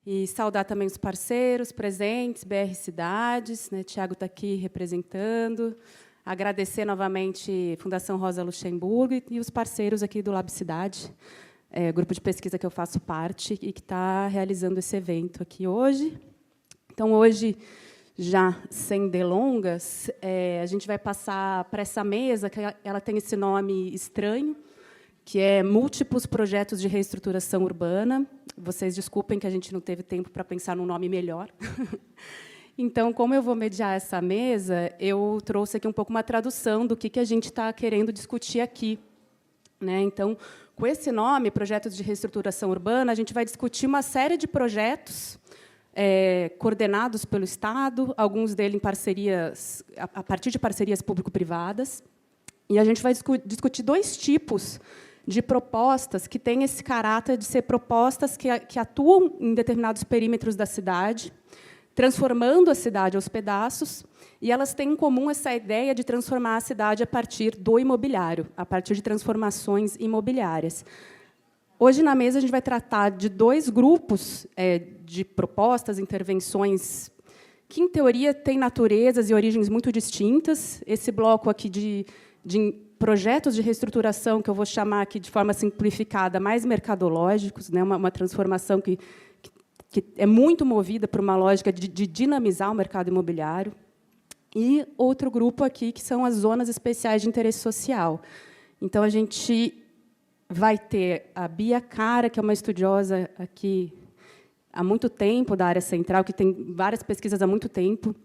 E saudar também os parceiros presentes, BR Cidades, né? Tiago está aqui representando. Agradecer novamente a Fundação Rosa Luxemburgo e os parceiros aqui do Lab Cidade, grupo de pesquisa que eu faço parte e que está realizando esse evento aqui hoje. Então, hoje, já sem delongas, a gente vai passar para essa mesa, que ela tem esse nome estranho, que é Múltiplos Projetos de Reestruturação Urbana. Vocês desculpem que a gente não teve tempo para pensar num nome melhor. Então, como eu vou mediar essa mesa, eu trouxe aqui um pouco uma tradução do que a gente está querendo discutir aqui, né? Então, com esse nome, Projetos de Reestruturação Urbana, a gente vai discutir uma série de projetos coordenados pelo Estado, alguns deles em parcerias, a partir de parcerias público-privadas, e a gente vai discutir dois tipos de propostas que têm esse caráter de ser propostas que atuam em determinados perímetros da cidade, transformando a cidade aos pedaços, e elas têm em comum essa ideia de transformar a cidade a partir do imobiliário, a partir de transformações imobiliárias. Hoje, na mesa, a gente vai tratar de dois grupos de propostas, intervenções, que, em teoria, têm naturezas e origens muito distintas. Esse bloco aqui de projetos de reestruturação, que eu vou chamar aqui, de forma simplificada, mais mercadológicos, né, uma transformação que é muito movida por uma lógica de dinamizar o mercado imobiliário. E outro grupo aqui, que são as zonas especiais de interesse social. Então, a gente vai ter a Bia Cara, que é uma estudiosa aqui há muito tempo da área central, que tem várias pesquisas há muito tempo,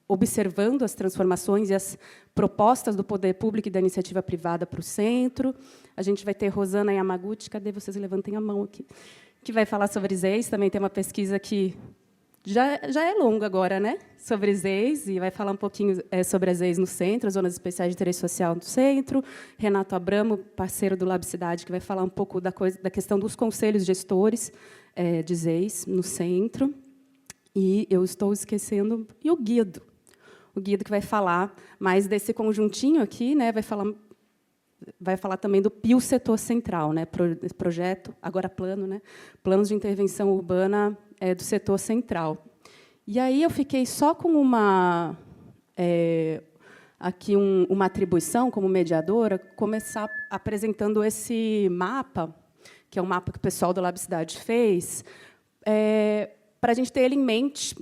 observando as transformações e as propostas do poder público e da iniciativa privada para o centro. A gente vai ter Rosana Yamaguchi, cadê vocês? Levantem a mão aqui, que vai falar sobre ZEIS. Também tem uma pesquisa que já é longa agora, né? Sobre ZEIS, e vai falar um pouquinho sobre as ZEIS no centro, as zonas especiais de interesse social no centro. Renato Abramo, parceiro do Lab Cidade, que vai falar um pouco da questão dos conselhos gestores de ZEIS no centro. E eu estou esquecendo... E o Guido que vai falar mais desse conjuntinho aqui, né? Vai falar também do PIU Setor Central, né? Projeto, agora plano, né? Planos de intervenção urbana do setor central. E aí eu fiquei só com uma atribuição como mediadora, começar apresentando esse mapa, que é um mapa que o pessoal do Lab Cidade fez, para a gente ter ele em mente,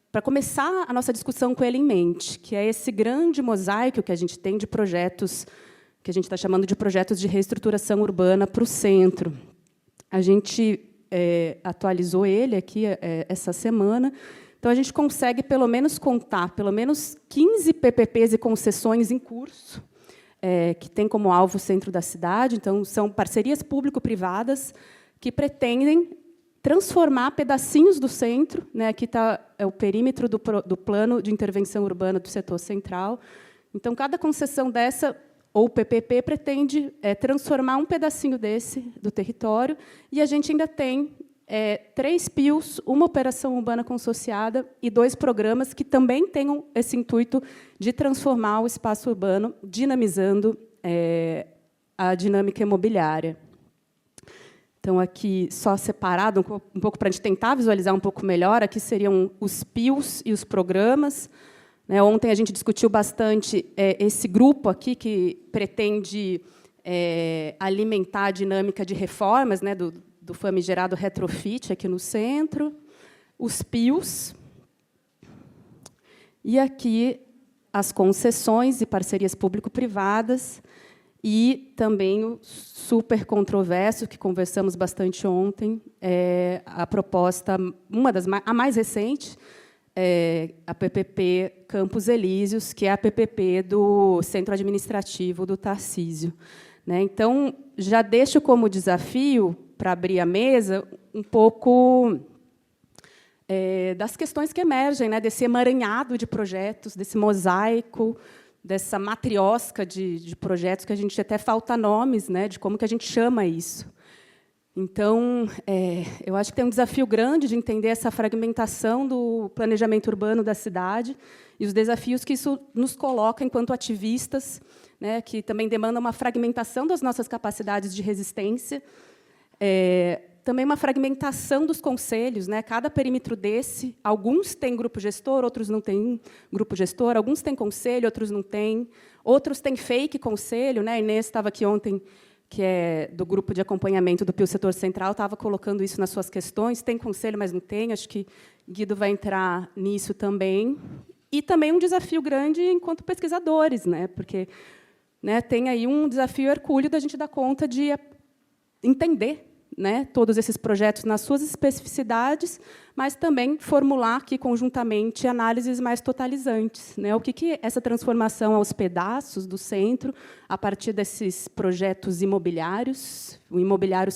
para começar a nossa discussão com ele em mente, que é esse grande mosaico que a gente tem de projetos, que a gente está chamando de projetos de reestruturação urbana para o centro. A gente atualizou ele aqui essa semana, então a gente consegue, pelo menos, contar pelo menos 15 PPPs e concessões em curso, que tem como alvo o centro da cidade. Então, são parcerias público-privadas que pretendem transformar pedacinhos do centro, né? Aqui está o perímetro do plano de intervenção urbana do setor central. Então, cada concessão dessa, ou PPP, pretende transformar um pedacinho do território, e a gente ainda tem 3 PIUs, uma operação urbana consorciada e 2 programas que também tenham esse intuito de transformar o espaço urbano, dinamizando a dinâmica imobiliária. Então, aqui, só separado um pouco para a gente tentar visualizar um pouco melhor, aqui seriam os PIUs e os programas. Ontem a gente discutiu bastante esse grupo aqui, que pretende alimentar a dinâmica de reformas, né, do famigerado retrofit aqui no centro, os PIUs, e aqui as concessões e parcerias público-privadas, e também o super controverso, que conversamos bastante ontem, a proposta, a mais recente, a PPP Campos Elíseos, que é a PPP do Centro Administrativo do Tarcísio. Então, já deixo como desafio, para abrir a mesa, um pouco das questões que emergem, né, desse emaranhado de projetos, desse mosaico, dessa matriosca de projetos, que a gente até falta nomes, né, de como que a gente chama isso. Então, eu acho que tem um desafio grande de entender essa fragmentação do planejamento urbano da cidade e os desafios que isso nos coloca enquanto ativistas, né, que também demandam uma fragmentação das nossas capacidades de resistência, também uma fragmentação dos conselhos, né? Cada perímetro desse, alguns têm grupo gestor, outros não têm grupo gestor, alguns têm conselho, outros não têm, outros têm fake conselho, né? A Inês estava aqui ontem, que é do grupo de acompanhamento do PIO Setor Central, estava colocando isso nas suas questões, tem conselho, mas não tem, acho que Guido vai entrar nisso também. E também um desafio grande enquanto pesquisadores, né? Porque, né, tem aí um desafio hercúleo da gente dar conta de entender, né, todos esses projetos nas suas especificidades, mas também formular aqui conjuntamente análises mais totalizantes, né? O que essa transformação aos pedaços do centro, a partir desses projetos imobiliários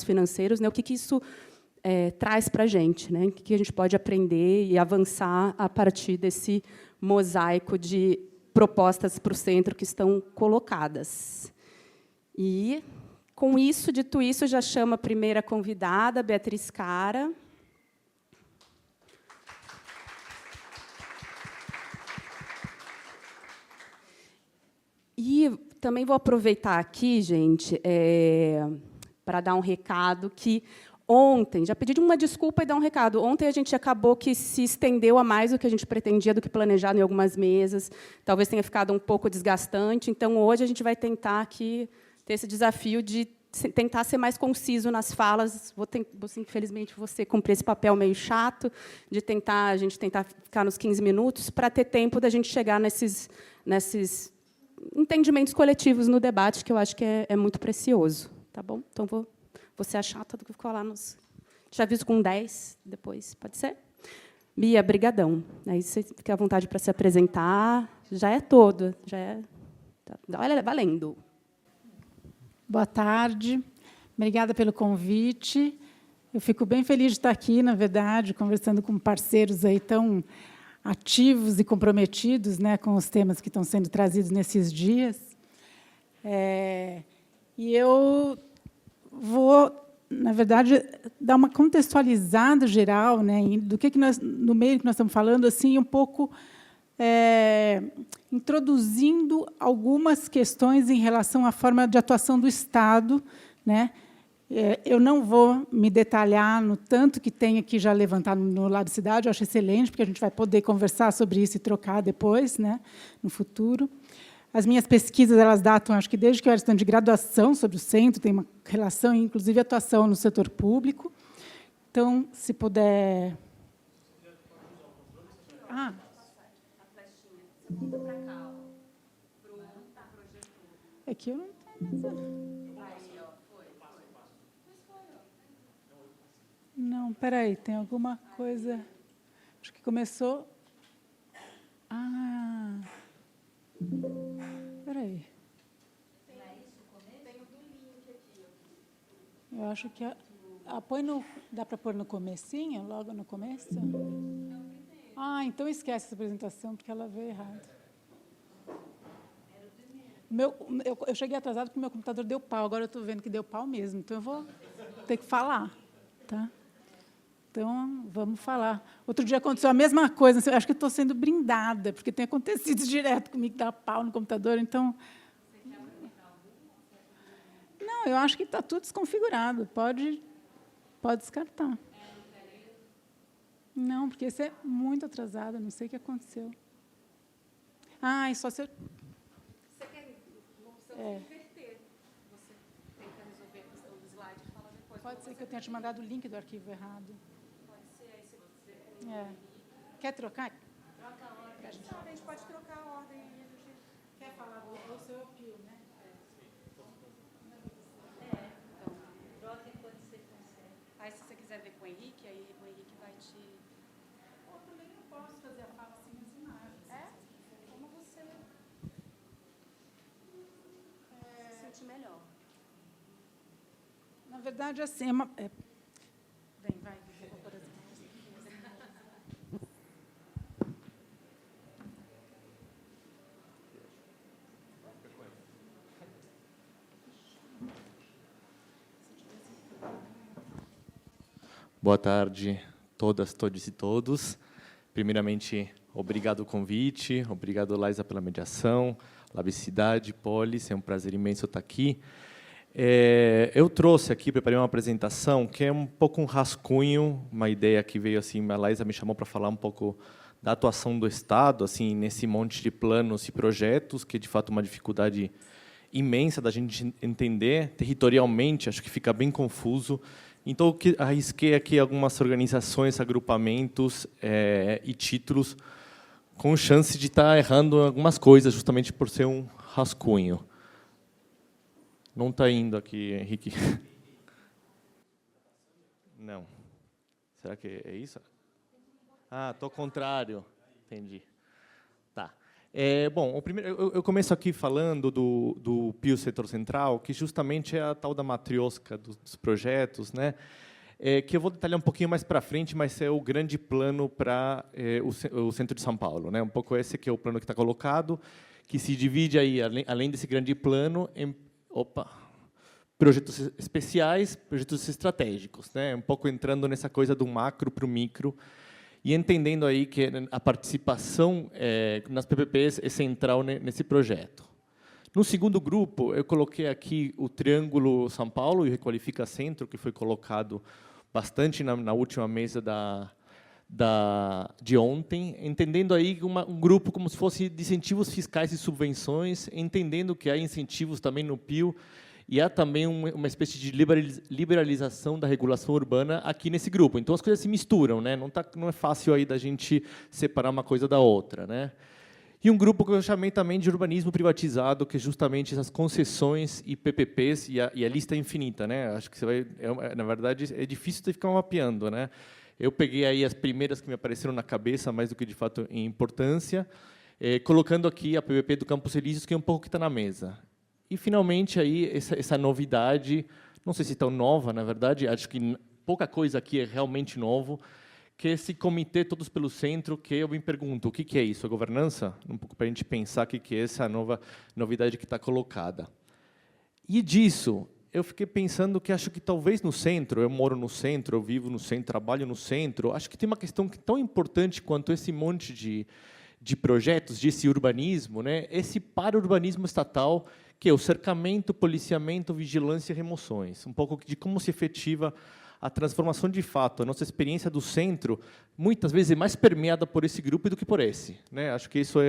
financeiros, né? O que isso traz para a gente, né? O que a gente pode aprender e avançar a partir desse mosaico de propostas para o centro que estão colocadas. E, com isso, dito isso, já chamo a primeira convidada, Beatriz Cara. E também vou aproveitar aqui, gente, para dar um recado que ontem, já pedi uma desculpa e dar um recado. Ontem a gente acabou que se estendeu a mais do que a gente pretendia, do que planejado em algumas mesas. Talvez tenha ficado um pouco desgastante. Então, hoje, a gente vai tentar aqui ter esse desafio de tentar ser mais conciso nas falas. Infelizmente, você cumprir esse papel meio chato de a gente tentar ficar nos 15 minutos para ter tempo da gente chegar nesses entendimentos coletivos no debate, que eu acho que é muito precioso. Tá bom? Então, vou ser a chata do que ficou lá nos... Já aviso com 10 depois. Pode ser? Bia, brigadão. Aí você fica à vontade para se apresentar. Já é todo. Já é... Olha, valendo. Boa tarde. Obrigada pelo convite. Eu fico bem feliz de estar aqui, na verdade, conversando com parceiros aí tão ativos e comprometidos, né, com os temas que estão sendo trazidos nesses dias. E eu vou, na verdade, dar uma contextualizada geral, né, do que nós, no meio que nós estamos falando, assim, um pouco introduzindo algumas questões em relação à forma de atuação do Estado, né. Eu não vou me detalhar no tanto que tem aqui já levantado no Lab Cidade, eu acho excelente, porque a gente vai poder conversar sobre isso e trocar depois, né, no futuro. As minhas pesquisas, elas datam, acho que desde que eu era estudante de graduação sobre o centro, tem uma relação, inclusive, atuação no setor público. Então, se puder... Ah. É que eu não tenho... Não, espera aí, tem alguma coisa... Acho que começou... Ah... Espera aí. Eu acho que... põe no, dá para pôr no comecinho, logo no começo? Ah, então esquece essa apresentação, porque ela veio errado. Eu cheguei atrasado porque o meu computador deu pau, agora eu estou vendo que deu pau mesmo, então eu vou ter que falar. Tá? Então, vamos falar. Outro dia aconteceu a mesma coisa, acho que estou sendo brindada, porque tem acontecido direto comigo, dar pau no computador, então... Não, eu acho que está tudo desconfigurado, pode descartar. Não, porque esse é muito atrasado, não sei o que aconteceu. Ah, e só se eu... Você quer inverter? Você tenta resolver a questão do slide e fala depois. Pode ser que eu tenha te mandado o link do arquivo errado. Quer trocar? Troca a ordem. A gente pode trocar a ordem. A gente quer falar do seu apio, né? Então, troca enquanto você consegue. Aí, se você quiser ver com o Henrique, aí o Henrique vai te... Ou também eu posso fazer a fala assim nas imagens. Como você se sente melhor. Na verdade, assim, Vem, vai. Boa tarde, todas, todos e todos. Primeiramente, obrigado o convite, obrigado, Laisa, pela mediação, Lab Cidade, Polis, é um prazer imenso estar aqui. Eu trouxe aqui, preparei uma apresentação que é um pouco um rascunho, uma ideia que veio assim, a Laísa me chamou para falar um pouco da atuação do Estado, assim, nesse monte de planos e projetos, que de fato é uma dificuldade imensa da gente entender territorialmente, acho que fica bem confuso. Então, eu arrisquei aqui algumas organizações, agrupamentos e títulos com chance de estar errando algumas coisas, justamente por ser um rascunho. Não está indo aqui, Henrique. Não. Será que é isso? Ah, estou ao contrário. Entendi. Tá. Bom, o primeiro, eu começo aqui falando do PIO Setor Central, que justamente é a tal da matriosca dos projetos, né? Que eu vou detalhar um pouquinho mais para frente, mas é o grande plano para o centro de São Paulo, né? Um pouco esse que é o plano que está colocado, que se divide aí, além desse grande plano, em projetos especiais, projetos estratégicos, né? Um pouco entrando nessa coisa do macro para o micro e entendendo aí que a participação nas PPPs é central nesse projeto. No segundo grupo, eu coloquei aqui o Triângulo São Paulo e o Requalifica Centro, que foi colocado bastante na última mesa de ontem, entendendo aí um grupo como se fosse de incentivos fiscais e subvenções, entendendo que há incentivos também no PIO e há também uma espécie de liberalização da regulação urbana aqui nesse grupo. Então, as coisas se misturam, né? Não é fácil aí da gente separar uma coisa da outra, né? E um grupo que eu chamei também de urbanismo privatizado, que é justamente essas concessões e PPPs, e a lista é infinita, né? Acho que você vai, na verdade, é difícil de ficar mapeando, né? Eu peguei aí as primeiras que me apareceram na cabeça, mais do que de fato em importância, colocando aqui a PPP do Campos Elíseos, que é um pouco que está na mesa. E finalmente aí essa novidade, não sei se tão nova, na verdade, acho que pouca coisa aqui é realmente novo, que é esse comitê Todos pelo Centro, que eu me pergunto, o que é isso? A governança? Um pouco para a gente pensar o que é essa nova novidade que está colocada. E disso, eu fiquei pensando que acho que talvez no centro, eu moro no centro, eu vivo no centro, trabalho no centro, acho que tem uma questão tão importante quanto esse monte de projetos, desse urbanismo, né? Esse para-urbanismo estatal, que é o cercamento, policiamento, vigilância e remoções. Um pouco de como se efetiva a transformação de fato. A nossa experiência do centro, muitas vezes, é mais permeada por esse grupo do que por esse, né? Acho que isso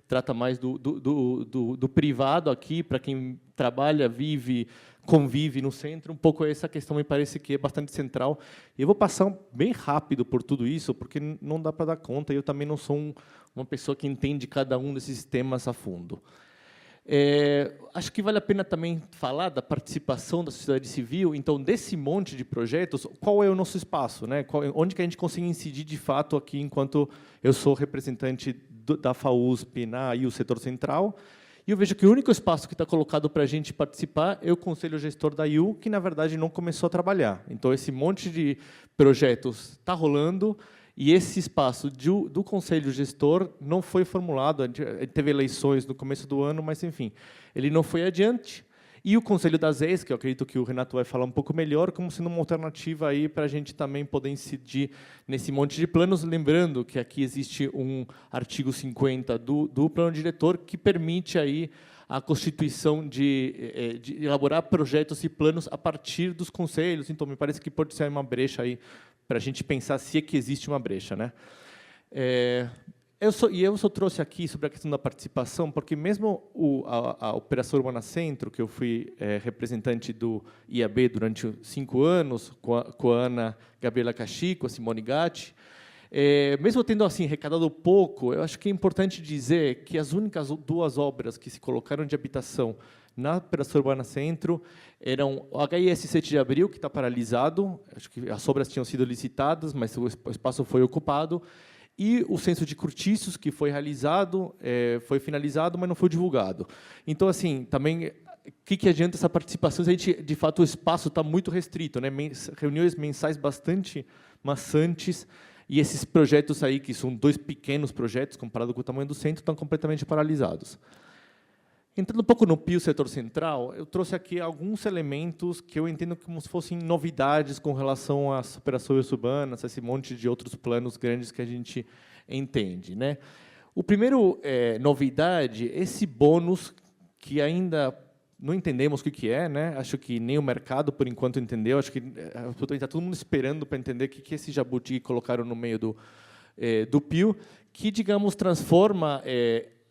trata mais do privado aqui, para quem trabalha, vive, convive no centro. Um pouco essa questão me parece que é bastante central. E eu vou passar bem rápido por tudo isso, porque não dá para dar conta, e eu também não sou uma pessoa que entende cada um desses temas a fundo. Acho que vale a pena também falar da participação da sociedade civil. Então, desse monte de projetos, qual é o nosso espaço, né? Onde que a gente consegue incidir de fato aqui, enquanto eu sou representante da FAUSP e o setor central. E eu vejo que o único espaço que está colocado para a gente participar é o Conselho Gestor da IU, que, na verdade, não começou a trabalhar. Então, esse monte de projetos está rolando, e esse espaço do Conselho Gestor não foi formulado. Teve eleições no começo do ano, mas, enfim, ele não foi adiante. E o Conselho das EIs, que eu acredito que o Renato vai falar um pouco melhor, como sendo uma alternativa aí para a gente também poder incidir nesse monte de planos, lembrando que aqui existe um artigo 50 do plano diretor que permite aí a constituição de elaborar projetos e planos a partir dos conselhos. Então, me parece que pode ser uma brecha aí para a gente pensar se é que existe uma brecha, né? Eu só trouxe aqui sobre a questão da participação, porque mesmo a Operação Urbana Centro, que eu fui representante do IAB durante 5 anos, com a Ana Gabriela Cachico, a Simone Gatti, mesmo tendo assim arrecadado pouco, eu acho que é importante dizer que as únicas 2 obras que se colocaram de habitação na Operação Urbana Centro eram o HIS 7 de Abril, que está paralisado, acho que as obras tinham sido licitadas, mas o espaço foi ocupado, e o censo de cortiços, que foi realizado, foi finalizado, mas não foi divulgado. Então, assim, também, o que adianta essa participação se a gente, de fato, o espaço está muito restrito, né? Reuniões mensais bastante maçantes, e esses projetos aí, que são 2 pequenos projetos, comparado com o tamanho do centro, estão completamente paralisados. Entrando um pouco no PIO Setor Central, eu trouxe aqui alguns elementos que eu entendo como se fossem novidades com relação às operações urbanas, a esse monte de outros planos grandes que a gente entende, né? O primeiro novidade, esse bônus que ainda não entendemos o que é, né? Acho que nem o mercado, por enquanto, entendeu. Acho que está todo mundo esperando para entender o que é esse jabuti que colocaram no meio do Pio, que, digamos, transforma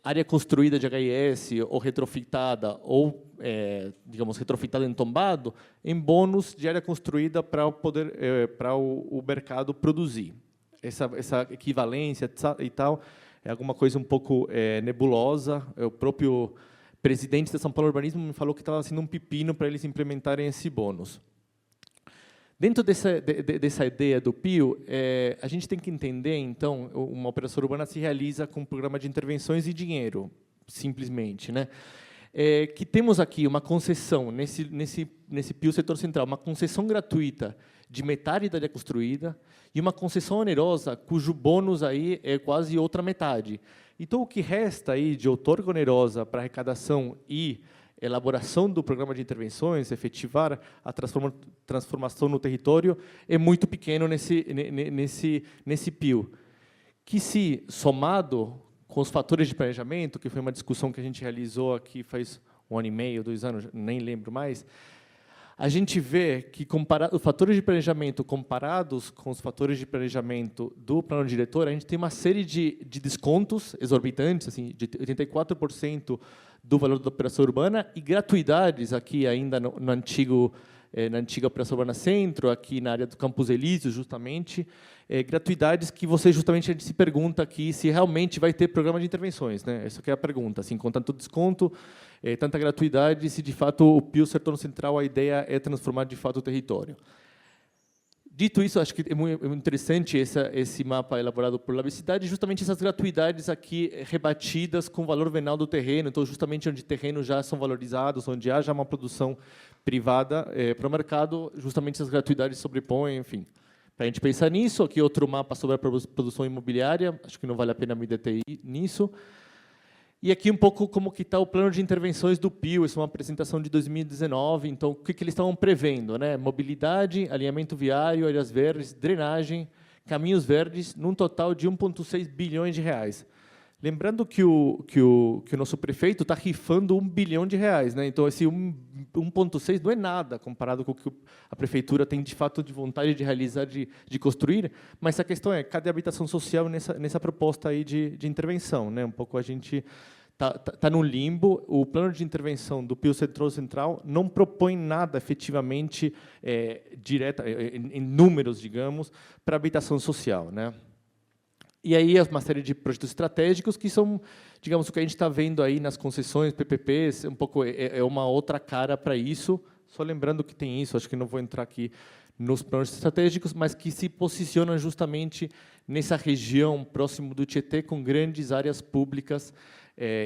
área construída de HIS ou retrofitada, ou, digamos, retrofitada em tombado, em bônus de área construída para o mercado produzir. Essa equivalência e tal é alguma coisa um pouco nebulosa. O próprio presidente da São Paulo Urbanismo me falou que estava sendo um pepino para eles implementarem esse bônus. Dentro dessa ideia do Pio, a gente tem que entender, então, uma operação urbana se realiza com um programa de intervenções e dinheiro, simplesmente, né? Que temos aqui uma concessão, nesse Pio Setor Central, uma concessão gratuita de metade da área construída e uma concessão onerosa, cujo bônus aí é quase outra metade. Então, o que resta aí de outorga onerosa para arrecadação e elaboração do programa de intervenções, efetivar a transformação no território, é muito pequeno nesse Pio, que, se somado com os fatores de planejamento, que foi uma discussão que a gente realizou aqui faz 1 ano e meio, 2 anos, nem lembro mais, a gente vê que os fatores de planejamento comparados com os fatores de planejamento do plano diretor, a gente tem uma série de descontos exorbitantes, assim, de 84% do valor da operação urbana, e gratuidades aqui ainda na antiga operação urbana Centro, aqui na área do Campos Elíseos, justamente, gratuidades que a gente se pergunta aqui se realmente vai ter programa de intervenções, né? Essa que é a pergunta, assim, com tanto desconto, tanta gratuidade, se de fato o Pio Setor Central, a ideia é transformar de fato o território. Dito isso, acho que é muito interessante esse mapa elaborado por Labicidade, justamente essas gratuidades aqui rebatidas com o valor venal do terreno, então justamente onde terrenos já são valorizados, onde há já uma produção privada para o mercado, justamente essas gratuidades sobrepõem, enfim. Para a gente pensar nisso, aqui outro mapa sobre a produção imobiliária, acho que não vale a pena me deter nisso. E aqui um pouco como que está o plano de intervenções do Pio, isso é uma apresentação de 2019, então o que eles estavam prevendo, né? Mobilidade, alinhamento viário, áreas verdes, drenagem, caminhos verdes, num total de 1,6 bilhões de reais. Lembrando que o nosso prefeito está rifando R$1 bilhão, né? Então esse 1,6 não é nada comparado com o que a prefeitura tem de fato de vontade de realizar, de construir, mas a questão é, cadê a habitação social nessa proposta aí de intervenção, né? Um pouco a gente está no limbo. O plano de intervenção do Pio Setor Central não propõe nada efetivamente direta, em números, digamos, para a habitação social, né? E aí uma série de projetos estratégicos que são, digamos, o que a gente está vendo aí nas concessões, PPPs, um pouco é uma outra cara para isso. Só lembrando que tem isso, acho que não vou entrar aqui nos planos estratégicos, mas que se posicionam justamente nessa região próximo do Tietê, com grandes áreas públicas.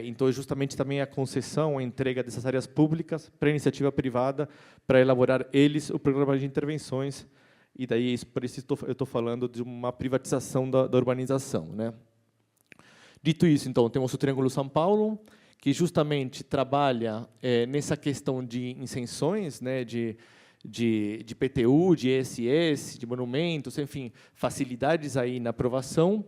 Então, justamente também a concessão, a entrega dessas áreas públicas para a iniciativa privada, para elaborar eles o programa de intervenções. E daí, por isso eu estou falando de uma privatização da urbanização, né? Dito isso, então, temos o Triângulo São Paulo, que justamente trabalha nessa questão de isenções, né, de PTU, de ESS, de monumentos, enfim, facilidades aí na aprovação.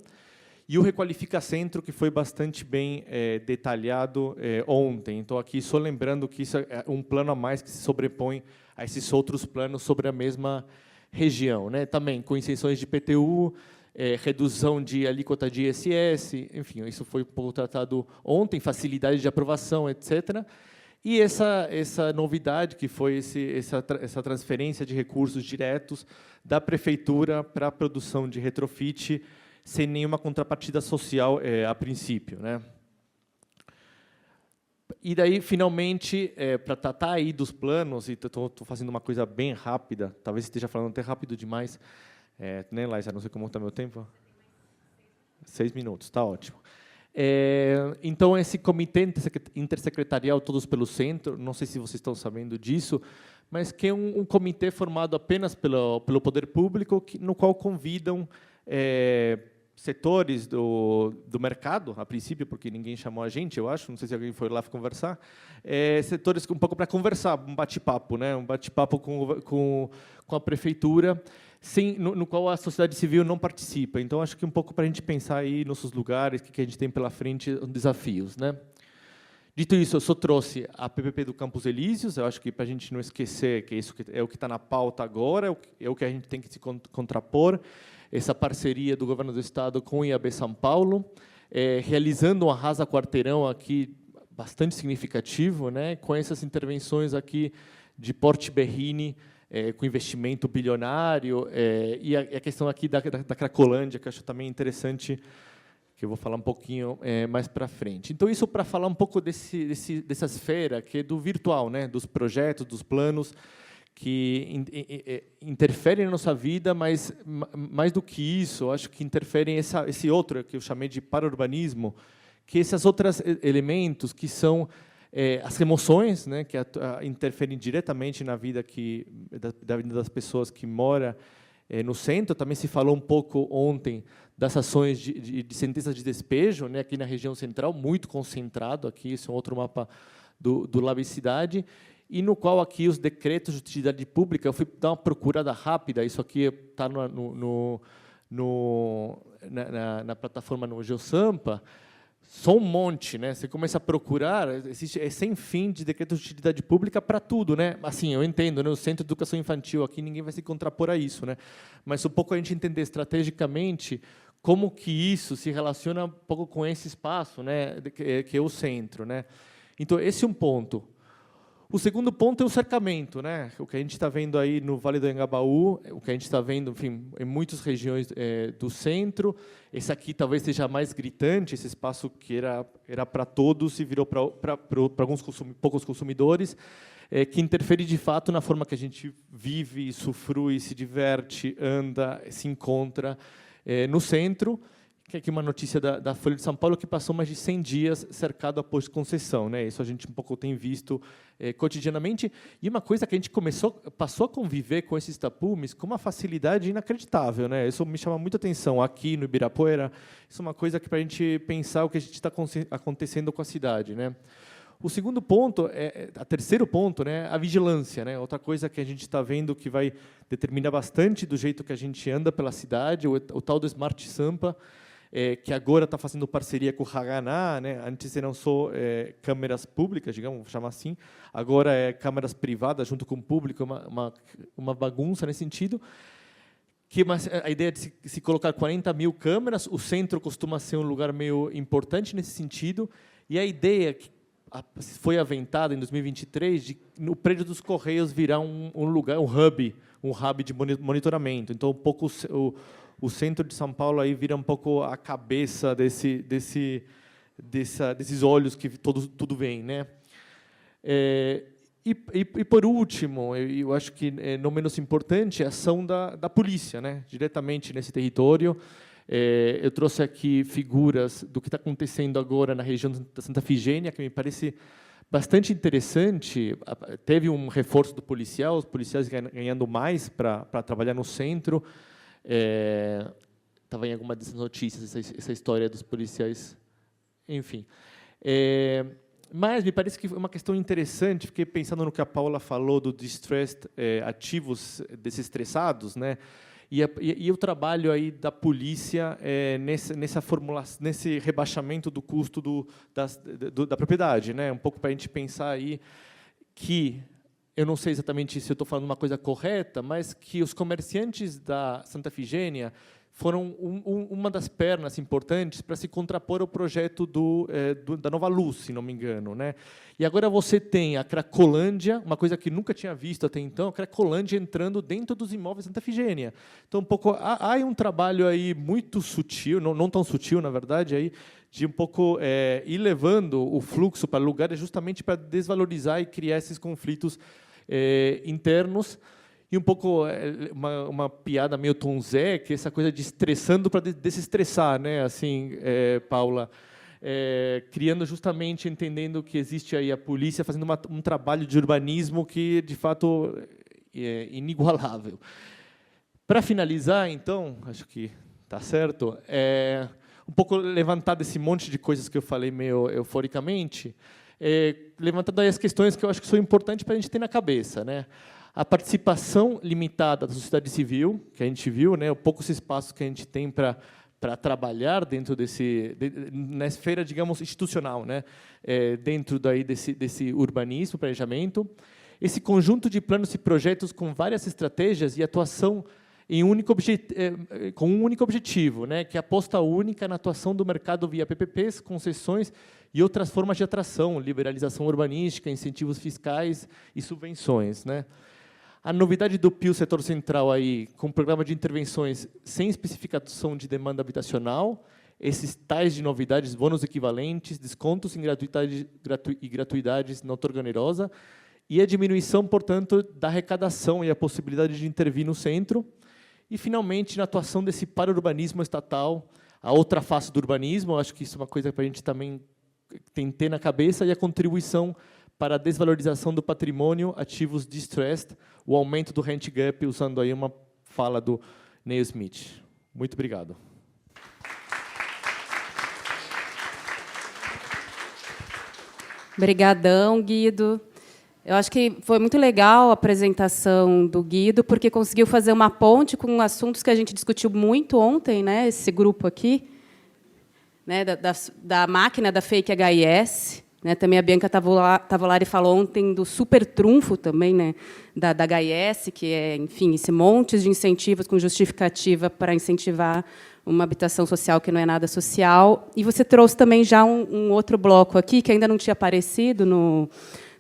E o Requalifica Centro, que foi bastante bem detalhado ontem. Então, aqui, só lembrando que isso é um plano a mais que se sobrepõe a esses outros planos sobre a mesma região, né? Também com isenções de PTU, redução de alíquota de ISS, enfim, isso foi um pouco tratado ontem, facilidade de aprovação, etc. E essa novidade, que foi essa transferência de recursos diretos da prefeitura para a produção de retrofit, sem nenhuma contrapartida social a princípio, né? E daí, finalmente, para tratar aí dos planos, e estou fazendo uma coisa bem rápida, talvez esteja falando até rápido demais, né, Laís? Não sei como está meu tempo. 6 minutos, está ótimo. Então, esse comitê intersecretarial, Todos pelo Centro, não sei se vocês estão sabendo disso, mas que é um comitê formado apenas pelo poder público, no qual convidam setores do mercado, a princípio, porque ninguém chamou a gente, eu acho, não sei se alguém foi lá conversar, setores um pouco para conversar, um bate-papo, né? Um bate-papo com a prefeitura, no qual a sociedade civil não participa. Então, acho que um pouco para a gente pensar aí nossos lugares, o que a gente tem pela frente, os desafios, né? Dito isso, eu só trouxe a PPP do Campos Elíseos, eu acho que, para a gente não esquecer que isso é o que está na pauta agora, é o que a gente tem que se contrapor, essa parceria do Governo do Estado com o IAB São Paulo, realizando um arrasa-quarteirão aqui bastante significativo, né, com essas intervenções aqui de porte Berrini, com investimento bilionário, e a questão aqui da Cracolândia, que eu acho também interessante, que eu vou falar um pouquinho mais para frente. Então, isso para falar um pouco dessa esfera que é do virtual, né, dos projetos, dos planos, que interferem na nossa vida, mas, mais do que isso, eu acho que interferem esse outro, que eu chamei de paraurbanismo, que esses outros elementos que são as emoções, né, que interferem diretamente na vida da vida das pessoas que moram no centro. Também se falou um pouco ontem das ações de sentenças de despejo, né, aqui na região central, muito concentrado aqui, esse é um outro mapa do Labicidade, e no qual aqui os decretos de utilidade pública, eu fui dar uma procurada rápida, isso aqui está na plataforma no GeoSampa, só um monte, né? Você começa a procurar, existe sem fim de decretos de utilidade pública para tudo, né? Assim, eu entendo, né? O Centro de Educação Infantil aqui ninguém vai se contrapor a isso, né? Mas um pouco a gente entender estrategicamente como que isso se relaciona um pouco com esse espaço, né? Que é o centro, né? Então esse é um ponto. O segundo ponto é o cercamento, né? O que a gente está vendo aí no Vale do Anhangabaú, o que a gente está vendo, enfim, em muitas regiões do centro. Esse aqui talvez seja mais gritante, esse espaço que era para todos e virou para alguns poucos consumidores, que interfere de fato na forma que a gente vive, usufrui, se diverte, anda, se encontra no centro. Que aqui uma notícia da Folha de São Paulo, que passou mais de 100 dias cercado a posto de concessão, né? Isso a gente um pouco tem visto cotidianamente. E uma coisa que a gente passou a conviver com esses tapumes com uma facilidade inacreditável, né? Isso me chama muita atenção aqui no Ibirapuera. Isso é uma coisa que para a gente pensar o que a gente está acontecendo com a cidade, né? O segundo ponto, o terceiro ponto, né, a vigilância, né? Outra coisa que a gente está vendo que vai determinar bastante do jeito que a gente anda pela cidade, o tal do Smart Sampa, que agora está fazendo parceria com o Haganá, né? Antes eram só câmeras públicas, digamos, vamos chamar assim. Agora é câmeras privadas junto com o público, uma bagunça nesse sentido. A ideia de se colocar 40 mil câmeras, o centro costuma ser um lugar meio importante nesse sentido, e a ideia que foi aventada em 2023 de no prédio dos Correios virar um lugar, um hub de monitoramento. Então, um pouco o centro de São Paulo aí vira um pouco a cabeça desses olhos que tudo vem, né? E por último, eu acho que não menos importante, a ação da polícia, né? Diretamente nesse território. Eu trouxe aqui figuras do que está acontecendo agora na região da Santa Efigênia, que me parece bastante interessante. Teve um reforço do policial, os policiais ganhando mais para trabalhar no centro. Estava em alguma dessas notícias essa história dos policiais, enfim. Mas me parece que é uma questão interessante. Fiquei pensando no que a Paula falou do distressed, ativos desestressados, né? E o trabalho aí da polícia nesse rebaixamento do custo da propriedade, né? Um pouco para a gente pensar aí que eu não sei exatamente se eu estou falando uma coisa correta, mas que os comerciantes da Santa Efigênia foram uma das pernas importantes para se contrapor ao projeto da Nova Luz, se não me engano, né? E agora você tem a Cracolândia, uma coisa que nunca tinha visto até então, a Cracolândia entrando dentro dos imóveis Santa Efigênia. Então, há um trabalho aí muito sutil, não tão sutil, na verdade, aí, de um pouco ir levando o fluxo para lugares justamente para desvalorizar e criar esses conflitos internos. E um pouco uma piada meio Tom Zé, que é essa coisa de estressando para desestressar, né? Assim, Paula, criando justamente, entendendo que existe aí a polícia fazendo um trabalho de urbanismo que, de fato, é inigualável. Para finalizar, então, acho que está certo, um pouco levantado esse monte de coisas que eu falei meio euforicamente, levantando aí as questões que eu acho que são importantes para a gente ter na cabeça, né? A participação limitada da sociedade civil, que a gente viu, né, os poucos espaços que a gente tem para para trabalhar dentro na esfera, digamos, institucional, né? Dentro daí desse urbanismo, planejamento. Esse conjunto de planos e projetos com várias estratégias e atuação com um único objetivo, né? Que é a aposta única na atuação do mercado via PPPs, concessões e outras formas de atração, liberalização urbanística, incentivos fiscais e subvenções, né? A novidade do PIL Setor Central, aí, com programa de intervenções sem especificação de demanda habitacional, esses tais de novidades, bônus equivalentes, descontos em gratuidades na outorga onerosa, e a diminuição, portanto, da arrecadação e a possibilidade de intervir no centro, e, finalmente, na atuação desse para-urbanismo estatal, a outra face do urbanismo, acho que isso é uma coisa para a gente também tem que ter na cabeça, e a contribuição para a desvalorização do patrimônio, ativos distressed, o aumento do rent gap, usando aí uma fala do Neil Smith. Muito obrigado. Obrigadão, Guido. Eu acho que foi muito legal a apresentação do Guido, porque conseguiu fazer uma ponte com assuntos que a gente discutiu muito ontem, né, esse grupo aqui, né, da máquina da fake HIS. Né, também a Bianca Tavolari falou ontem do super trunfo também, né, da HIS, que é, enfim, esse monte de incentivos com justificativa para incentivar uma habitação social que não é nada social. E você trouxe também já um outro bloco aqui, que ainda não tinha aparecido no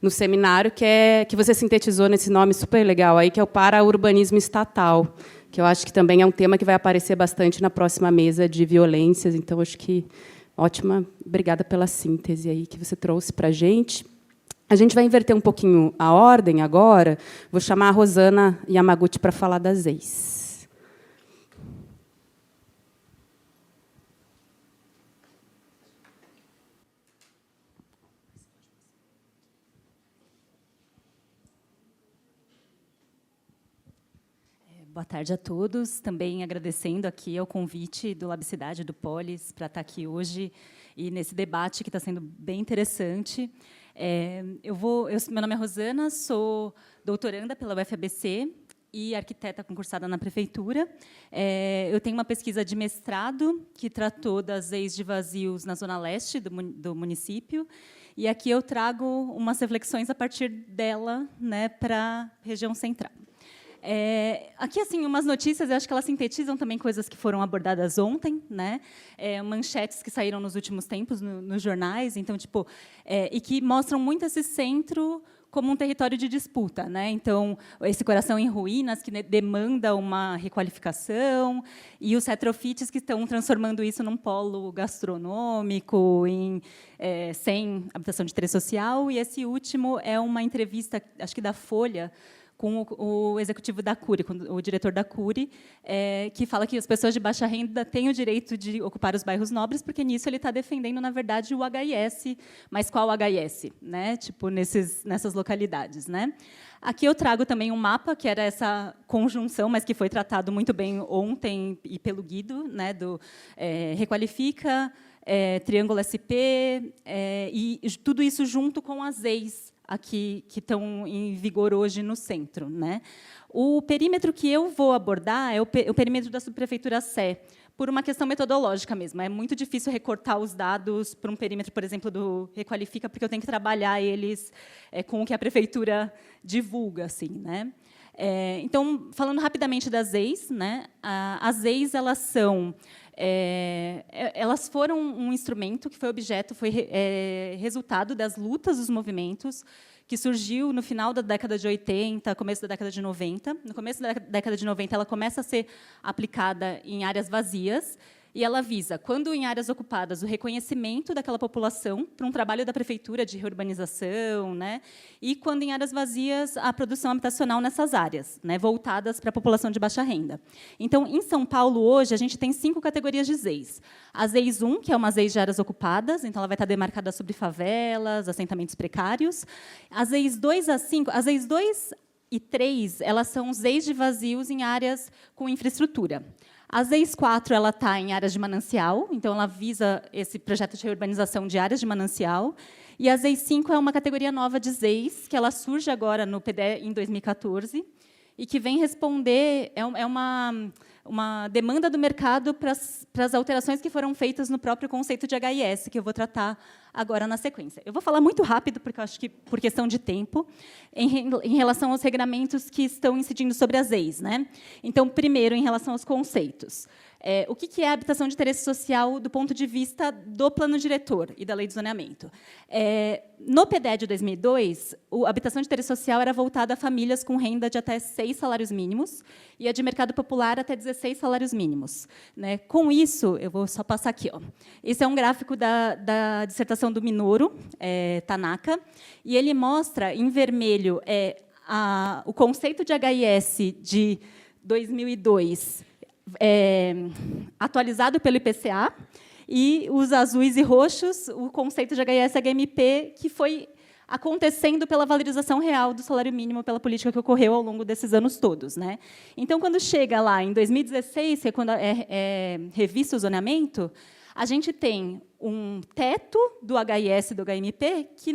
seminário, que você sintetizou nesse nome super legal, aí, que é o para-urbanismo estatal, que eu acho que também é um tema que vai aparecer bastante na próxima mesa de violências. Então, acho que ótima, obrigada pela síntese aí que você trouxe para a gente. A gente vai inverter um pouquinho a ordem agora. Vou chamar a Rosana Yamaguchi para falar das EIs. Boa tarde a todos. Também agradecendo aqui ao convite do Labcidade, do Polis, para estar aqui hoje e nesse debate que está sendo bem interessante. Meu nome é Rosana, sou doutoranda pela UFABC e arquiteta concursada na prefeitura. Eu tenho uma pesquisa de mestrado que tratou das EIs de vazios na zona leste do município. E aqui eu trago umas reflexões a partir dela, né, para a região central. Aqui, assim, umas notícias, eu acho que elas sintetizam também coisas que foram abordadas ontem, né? Manchetes que saíram nos últimos tempos nos jornais, então, tipo, e que mostram muito esse centro como um território de disputa, né? Então, esse coração em ruínas que demanda uma requalificação, e os retrofits que estão transformando isso num polo gastronômico, sem habitação de interesse social. E esse último é uma entrevista, acho que da Folha, com o executivo da Cury, com o diretor da Cury, que fala que as pessoas de baixa renda têm o direito de ocupar os bairros nobres, porque nisso ele está defendendo, na verdade, o HIS. Mas qual HIS? Né? Tipo, nessas localidades. Né? Aqui eu trago também um mapa, que era essa conjunção, mas que foi tratado muito bem ontem e pelo Guido, né, do Requalifica, Triângulo SP, e tudo isso junto com as EIs, aqui, que estão em vigor hoje no centro. Né? O perímetro que eu vou abordar é o perímetro da subprefeitura Sé, por uma questão metodológica mesmo. É muito difícil recortar os dados para um perímetro, por exemplo, do Requalifica, porque eu tenho que trabalhar eles com o que a prefeitura divulga. Assim, né? Então, falando rapidamente das EIs, né? As EIs, elas são... elas foram um instrumento que foi resultado das lutas dos movimentos, que surgiu no final da década de 80, começo da década de 90. No começo da década de 90, ela começa a ser aplicada em áreas vazias, e ela visa, quando em áreas ocupadas, o reconhecimento daquela população para um trabalho da prefeitura de reurbanização, né? E, quando em áreas vazias, a produção habitacional nessas áreas, né, voltadas para a população de baixa renda. Então, em São Paulo, hoje, a gente tem 5 categorias de ZEIs. A ZEIs 1, que é uma ZEIs de áreas ocupadas, então ela vai estar demarcada sobre favelas, assentamentos precários. As ZEIs 2 a 5, as ZEIs 2 e 3, elas são ZEIs de vazios em áreas com infraestrutura. A ZEIs 4 ela está em áreas de manancial, então ela visa esse projeto de reurbanização de áreas de manancial. E a ZEIs 5 é uma categoria nova de ZEIs, que ela surge agora no PDE em 2014, e que vem responder, é uma demanda do mercado para as alterações que foram feitas no próprio conceito de HIS, que eu vou tratar agora na sequência. Eu vou falar muito rápido, porque eu acho que, por questão de tempo, em relação aos regramentos que estão incidindo sobre as EIs, né? Então, primeiro, em relação aos conceitos. O que é a habitação de interesse social do ponto de vista do plano diretor e da lei de zoneamento? No PDE de 2002, a habitação de interesse social era voltada a famílias com renda de até 6 salários mínimos e a de mercado popular até 16 salários mínimos. Né? Com isso, eu vou só passar aqui. Ó. Esse é um gráfico da dissertação do Minoru Tanaka, e ele mostra, em vermelho, o conceito de HIS de 2002, atualizado pelo IPCA, e os azuis e roxos, o conceito de HIS-HMP, que foi acontecendo pela valorização real do salário mínimo pela política que ocorreu ao longo desses anos todos. Né? Então, quando chega lá em 2016, que é quando é revisto o zoneamento, a gente tem um teto do HIS e do HMP que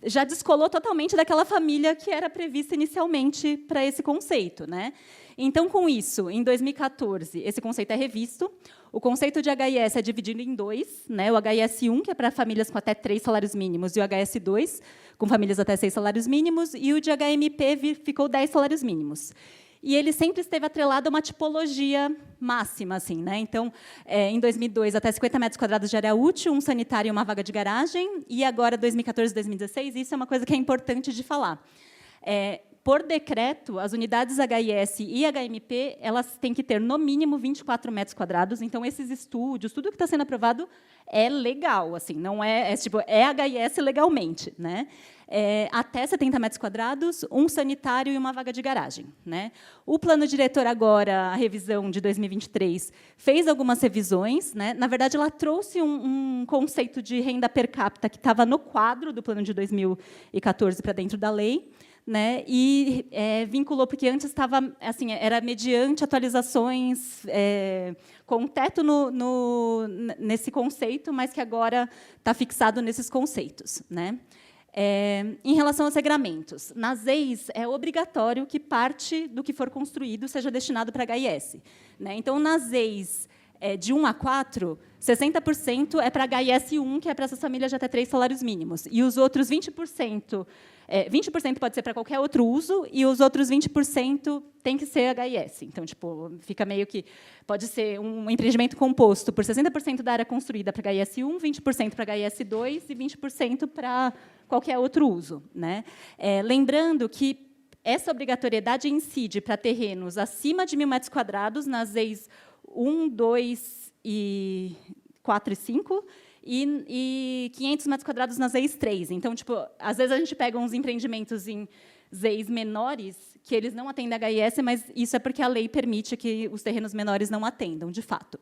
já descolou totalmente daquela família que era prevista inicialmente para esse conceito. Né? Então, com isso, em 2014, esse conceito é revisto. O conceito de HIS é dividido em dois, né? O HIS-1, que é para famílias com até 3 salários mínimos, e o HIS-2, com famílias até 6 salários mínimos, e o de HMP ficou 10 salários mínimos. E ele sempre esteve atrelado a uma tipologia máxima. Assim, né? Então, em 2002, até 50 metros quadrados de área útil, um sanitário e uma vaga de garagem, e agora, 2014 e 2016, isso é uma coisa que é importante de falar. Por decreto, as unidades HIS e HMP elas têm que ter, no mínimo, 24 metros quadrados. Então, esses estúdios, tudo que está sendo aprovado é legal, assim, não é HIS legalmente. Né? Até 70 metros quadrados, um sanitário e uma vaga de garagem. Né? O plano diretor, agora, a revisão de 2023, fez algumas revisões. Né? Na verdade, ela trouxe um conceito de renda per capita que estava no quadro do plano de 2014 para dentro da lei. Né, e vinculou, porque antes estava assim, era mediante atualizações com teto nesse conceito, mas que agora está fixado nesses conceitos. Né. Em relação aos regramentos, nas EIs é obrigatório que parte do que for construído seja destinado para HIS. Né. Então, nas EIs de 1 a 4, 60% é para HIS-1, que é para essas famílias de até 3 salários mínimos, e os outros 20%... 20% pode ser para qualquer outro uso, e os outros 20% tem que ser HIS. Então, tipo, fica meio que... Pode ser um empreendimento composto por 60% da área construída para HIS-1, 20% para HIS-2 e 20% para qualquer outro uso. Né? Lembrando que essa obrigatoriedade incide para terrenos acima de 1.000 metros quadrados, nas EIs 1, 2, 4 e 5, e 500 metros quadrados nas EIs 3. Então, tipo, às vezes a gente pega uns empreendimentos em EIs menores que eles não atendem a HIS, mas isso é porque a lei permite que os terrenos menores não atendam, de fato.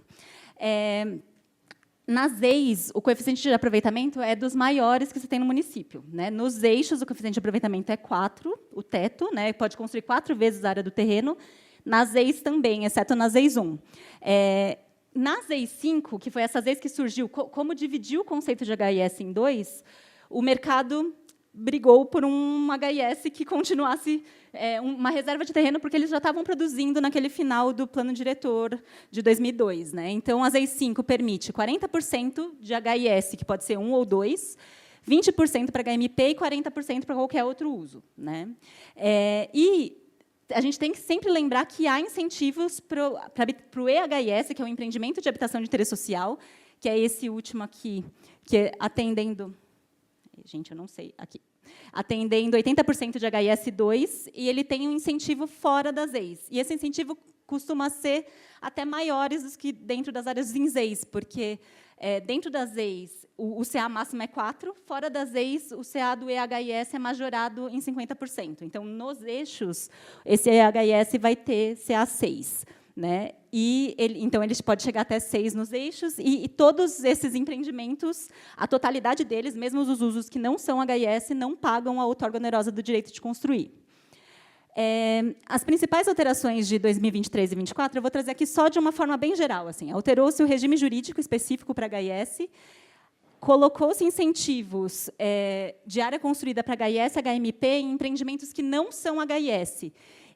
Nas EIs, o coeficiente de aproveitamento é dos maiores que se tem no município. Né? Nos eixos, o coeficiente de aproveitamento é 4, o teto, né? Pode construir 4 vezes a área do terreno. Nas EIs também, exceto nas EIs 1. Nas EIs 5, que foi essas EIs que surgiu, como dividiu o conceito de HIS em 2, o mercado brigou por um HIS que continuasse uma reserva de terreno, porque eles já estavam produzindo naquele final do plano diretor de 2002. Né? Então, as EIs 5 permite 40% de HIS, que pode ser 1 ou 2, 20% para HMP e 40% para qualquer outro uso. Né? E a gente tem que sempre lembrar que há incentivos para o EHIS, que é o empreendimento de habitação de interesse social, que é esse último aqui, que é atendendo... Gente, eu não sei. Aqui. Atendendo 80% de HIS-2, e ele tem um incentivo fora das EIs. E esse incentivo costuma ser até maiores do que dentro das áreas ZINZEIs, porque dentro das EIs, o CA máximo é 4, fora das EIs, o CA do EHIS é majorado em 50%. Então, nos eixos, esse EHIS vai ter CA 6. Né? Então, ele pode chegar até 6 nos eixos, e todos esses empreendimentos, a totalidade deles, mesmo os usos que não são HIS, não pagam a outorga onerosa do direito de construir. As principais alterações de 2023 e 2024, eu vou trazer aqui só de uma forma bem geral. Assim. Alterou-se o regime jurídico específico para HIS, colocou-se incentivos de área construída para HIS, HMP, em empreendimentos que não são HIS.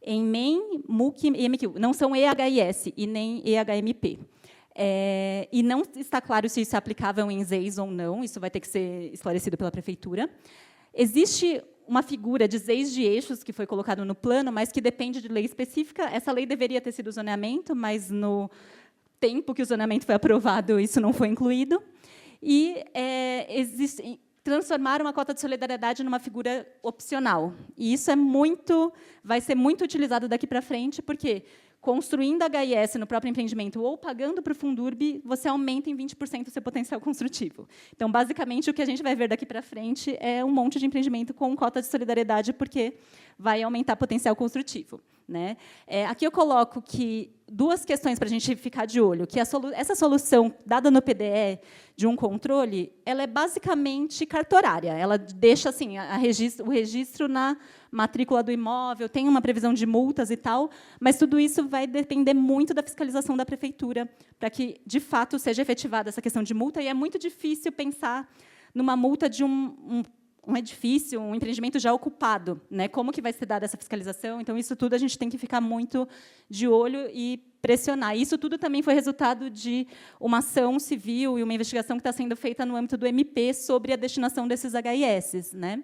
em MEM, MUC e MQ. Não são EHIS e nem EHMP. E não está claro se isso é aplicável em ZEIS ou não, isso vai ter que ser esclarecido pela prefeitura. Existe uma figura de ZEIS de eixos que foi colocado no plano, mas que depende de lei específica. Essa lei deveria ter sido zoneamento, mas no tempo que o zoneamento foi aprovado, isso não foi incluído. E transformaram a cota de solidariedade numa figura opcional. E isso vai ser muito utilizado daqui para frente, porque construindo HIS no próprio empreendimento ou pagando para o Fundurb, você aumenta em 20% o seu potencial construtivo. Então, basicamente, o que a gente vai ver daqui para frente é um monte de empreendimento com cota de solidariedade, porque vai aumentar potencial construtivo. Né? Aqui eu coloco que duas questões para a gente ficar de olho, que essa solução dada no PDE de um controle, ela é basicamente cartorária, ela deixa assim, o registro na matrícula do imóvel, tem uma previsão de multas e tal, mas tudo isso vai depender muito da fiscalização da prefeitura, para que, de fato, seja efetivada essa questão de multa, e é muito difícil pensar numa multa de um edifício, um empreendimento já ocupado, né? Como que vai ser dada essa fiscalização? Então, isso tudo a gente tem que ficar muito de olho e pressionar. Isso tudo também foi resultado de uma ação civil e uma investigação que está sendo feita no âmbito do MP sobre a destinação desses HIS, né?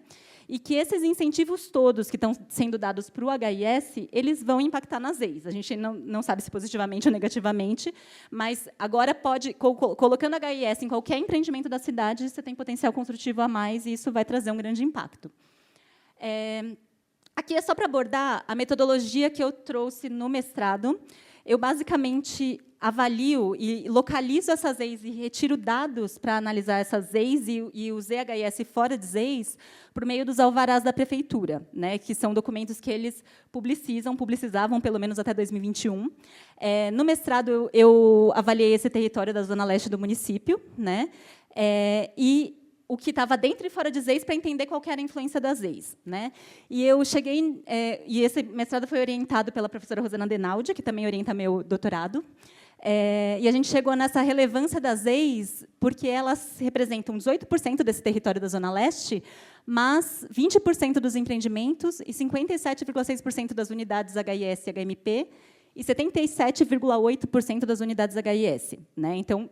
E que esses incentivos todos que estão sendo dados para o HIS, eles vão impactar nas ZEIS. A gente não sabe se positivamente ou negativamente, mas agora pode, colocando HIS em qualquer empreendimento da cidade, você tem potencial construtivo a mais, e isso vai trazer um grande impacto. Aqui é só para abordar a metodologia que eu trouxe no mestrado. Eu, basicamente, avalio e localizo essas ZEIS e retiro dados para analisar essas ZEIS e os EHIS fora de ZEIS por meio dos alvarás da prefeitura, né, que são documentos que eles publicizavam, pelo menos até 2021. No mestrado, eu avaliei esse território da zona leste do município, né, e o que estava dentro e fora de ZEIS para entender qual que era a influência das ZEIS, né? E eu cheguei, e esse mestrado foi orientado pela professora Rosana Denaldi, que também orienta meu doutorado. E a gente chegou nessa relevância das ZEIS porque elas representam 18% desse território da Zona Leste, mas 20% dos empreendimentos e 57,6% das unidades HIS e HMP e 77,8% das unidades HIS. Né? Então,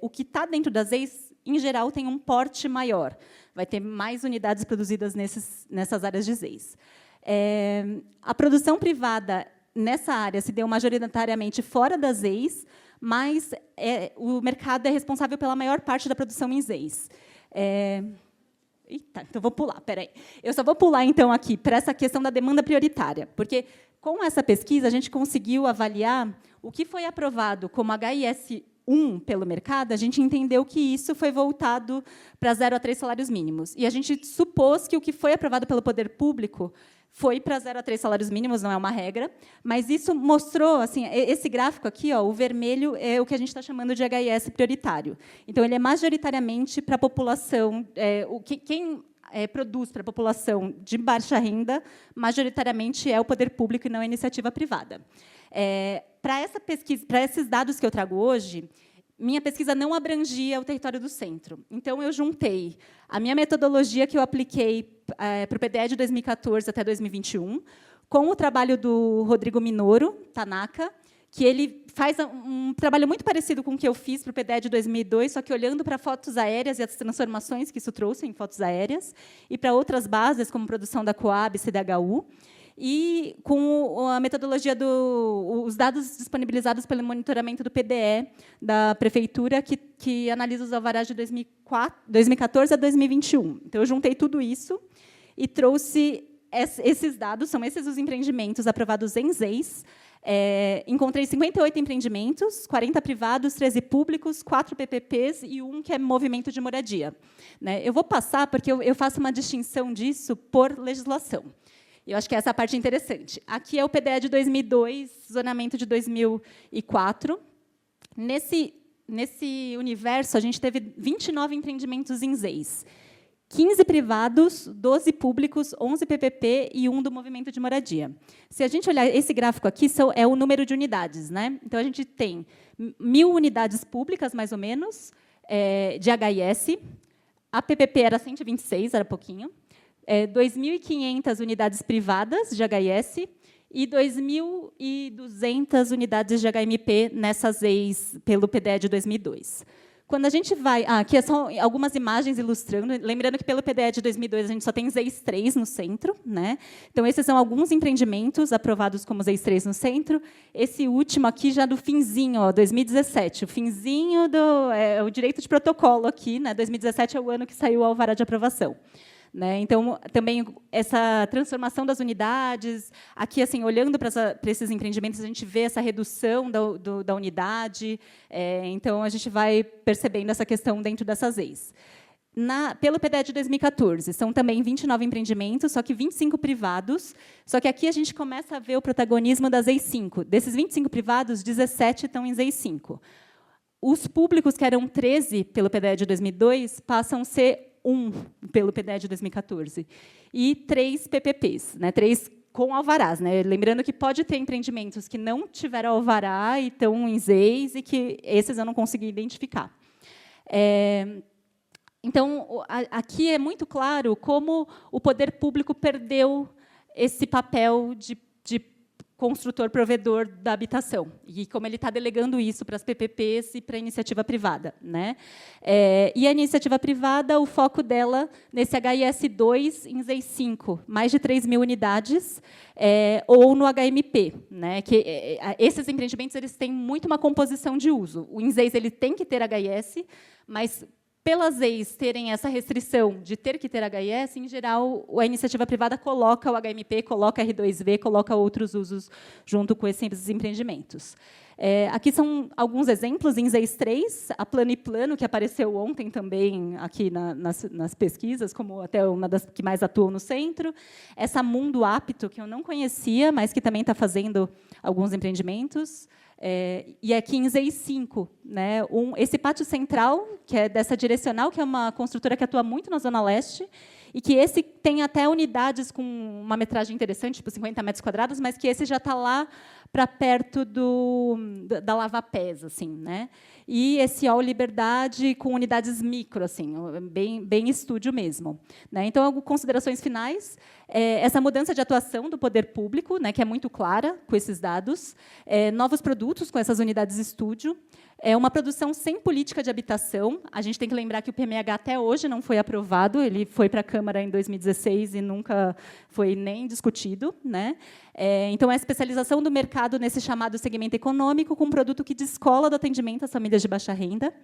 o que está dentro das ZEIS, em geral, tem um porte maior. Vai ter mais unidades produzidas nessas áreas de ZEIS. A produção privada nessa área se deu majoritariamente fora das ZEIS, mas o mercado é responsável pela maior parte da produção em ZEIS. Eita, então vou pular, espera aí. Eu só vou pular, então, aqui, para essa questão da demanda prioritária, porque, com essa pesquisa, a gente conseguiu avaliar o que foi aprovado como HIS 1 pelo mercado, a gente entendeu que isso foi voltado para 0 a 3 salários mínimos. E a gente supôs que o que foi aprovado pelo poder público foi para 0 a 3 salários mínimos, não é uma regra, mas isso mostrou, assim, esse gráfico aqui, ó, o vermelho é o que a gente está chamando de HIS prioritário. Então, ele é majoritariamente para a população, quem produz para a população de baixa renda, majoritariamente é o poder público e não a iniciativa privada. Para essa pesquisa, para esses dados que eu trago hoje, minha pesquisa não abrangia o território do centro. Então, eu juntei a minha metodologia que eu apliquei para o PDE de 2014 até 2021, com o trabalho do Rodrigo Minoro, Tanaka, que ele faz um trabalho muito parecido com o que eu fiz para o PDE de 2002, só que olhando para fotos aéreas e as transformações que isso trouxe em fotos aéreas, e para outras bases, como produção da Coab e CDHU, e com a metodologia os dados disponibilizados pelo monitoramento do PDE da prefeitura, que analisa os alvarás de 2014 a 2021. Então, eu juntei tudo isso e trouxe esses dados, são esses os empreendimentos aprovados em ZEIS. Encontrei 58 empreendimentos, 40 privados, 13 públicos, 4 PPPs e 1 que é movimento de moradia. Né? Eu vou passar, porque eu faço uma distinção disso por legislação. Eu acho que essa é a parte interessante. Aqui é o PDE de 2002, zonamento de 2004. Nesse universo, a gente teve 29 empreendimentos em ZEIS. 15 privados, 12 públicos, 11 PPP e 1 do movimento de moradia. Se a gente olhar esse gráfico aqui, é o número de unidades. Né? Então, a gente tem 1.000 unidades públicas, mais ou menos, de HIS. A PPP era 126, era pouquinho. 2.500 unidades privadas de HIS e 2.200 unidades de HMP nessas EIs pelo PDE de 2002. Quando a gente vai... aqui são algumas imagens ilustrando. Lembrando que, pelo PDE de 2002, a gente só tem ZEIs 3 no centro. Né? Então, esses são alguns empreendimentos aprovados como ZEIs 3 no centro. Esse último aqui, já do finzinho, 2017. O finzinho o direito de protocolo aqui. Né? 2017 é o ano que saiu o alvará de aprovação. Né? Então, também essa transformação das unidades, aqui, assim, olhando para esses empreendimentos, a gente vê essa redução da unidade, então, a gente vai percebendo essa questão dentro dessas EIs. Pelo PDE de 2014, são também 29 empreendimentos, só que 25 privados, só que aqui a gente começa a ver o protagonismo das EIs 5. Desses 25 privados, 17 estão em EIs 5. Os públicos, que eram 13 pelo PDE de 2002, passam a ser 1 pelo PDE de 2014, e 3 PPPs, né, 3 com alvarás. Né, lembrando que pode ter empreendimentos que não tiveram alvará e estão em ZEIs, e que esses eu não consegui identificar. Então, aqui é muito claro como o poder público perdeu esse papel de construtor, provedor da habitação, e como ele está delegando isso para as PPPs e para a iniciativa privada. Né? E a iniciativa privada, o foco dela nesse HIS2 em ZEIS 5, mais de 3.000 unidades, ou no HMP. Né? Que, esses empreendimentos eles têm muito uma composição de uso. O ZEIS ele tem que ter HIS, mas pelas EIs terem essa restrição de ter que ter HIS, em geral, a iniciativa privada coloca o HMP, coloca R2V, coloca outros usos junto com esses empreendimentos. Aqui são alguns exemplos em ZEIS 3, a Plano e Plano, que apareceu ontem também aqui nas pesquisas, como até uma das que mais atuam no centro. Essa Mundo Apto, que eu não conhecia, mas que também está fazendo alguns empreendimentos. E aqui em ZEIS 5, né, esse pátio central, que é dessa Direcional, que é uma construtora que atua muito na Zona Leste, e que esse tem até unidades com uma metragem interessante, tipo 50 metros quadrados, mas que esse já está lá para perto da Lava Pés, assim, né? E esse All Liberdade com unidades micro, assim, bem estúdio mesmo. Né? Então, considerações finais. Essa mudança de atuação do poder público, né, que é muito clara com esses dados. Novos produtos com essas unidades estúdio. Uma produção sem política de habitação. A gente tem que lembrar que o PMH até hoje não foi aprovado. Ele foi para a Câmara em 2016 e nunca foi nem discutido. Né? Então, a especialização do mercado nesse chamado segmento econômico, com um produto que descola do atendimento às famílias de baixa renda.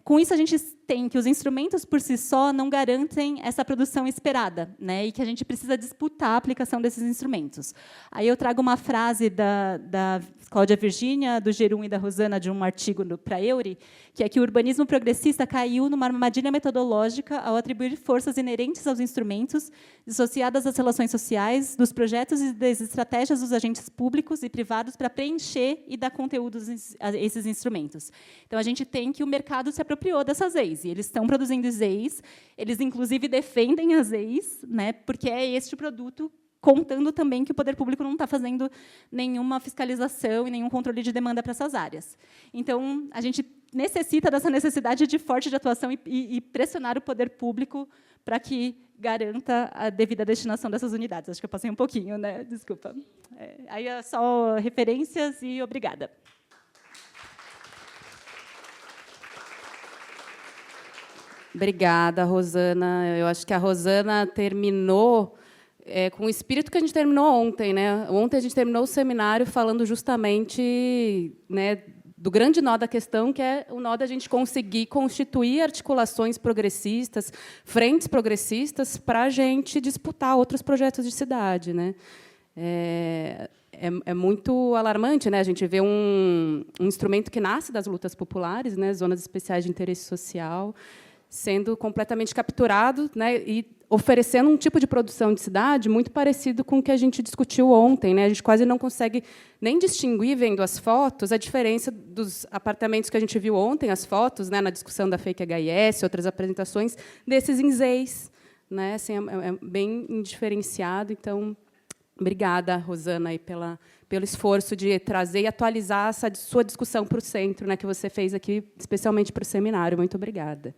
Com isso, a gente tem que os instrumentos, por si só, não garantem essa produção esperada, né? E que a gente precisa disputar a aplicação desses instrumentos. Aí eu trago uma frase da Cláudia Virgínia, do Gerum e da Rosana, de um artigo para a Euri, que é que o urbanismo progressista caiu numa armadilha metodológica ao atribuir forças inerentes aos instrumentos, dissociadas das relações sociais, dos projetos e das estratégias dos agentes públicos e privados para preencher e dar conteúdo a esses instrumentos. Então, a gente tem que o mercado se apropriou dessas EIs, e eles estão produzindo EIs, eles, inclusive, defendem as EIs, né, porque é este o produto, contando também que o poder público não está fazendo nenhuma fiscalização e nenhum controle de demanda para essas áreas. Então, a gente necessita dessa necessidade de forte atuação e pressionar o poder público para que garanta a devida destinação dessas unidades. Acho que eu passei um pouquinho, né? Desculpa. Aí é só referências e obrigada. Obrigada, Rosana. Eu acho que a Rosana terminou com o espírito que a gente terminou ontem. Né? Ontem a gente terminou o seminário falando justamente, né, do grande nó da questão, que é o nó da gente conseguir constituir articulações progressistas, frentes progressistas, para a gente disputar outros projetos de cidade. Né? É muito alarmante, né? A gente vê um instrumento que nasce das lutas populares, né, zonas especiais de interesse social, sendo completamente capturado, né, e oferecendo um tipo de produção de cidade muito parecido com o que a gente discutiu ontem. Né? A gente quase não consegue nem distinguir, vendo as fotos, a diferença dos apartamentos que a gente viu ontem, as fotos, né, na discussão da Fake HIS, outras apresentações, desses em ZEIs. Né? Assim, é bem indiferenciado. Então, obrigada, Rosana, aí, pelo esforço de trazer e atualizar essa sua discussão para o centro, né, que você fez aqui, especialmente para o seminário. Muito obrigada.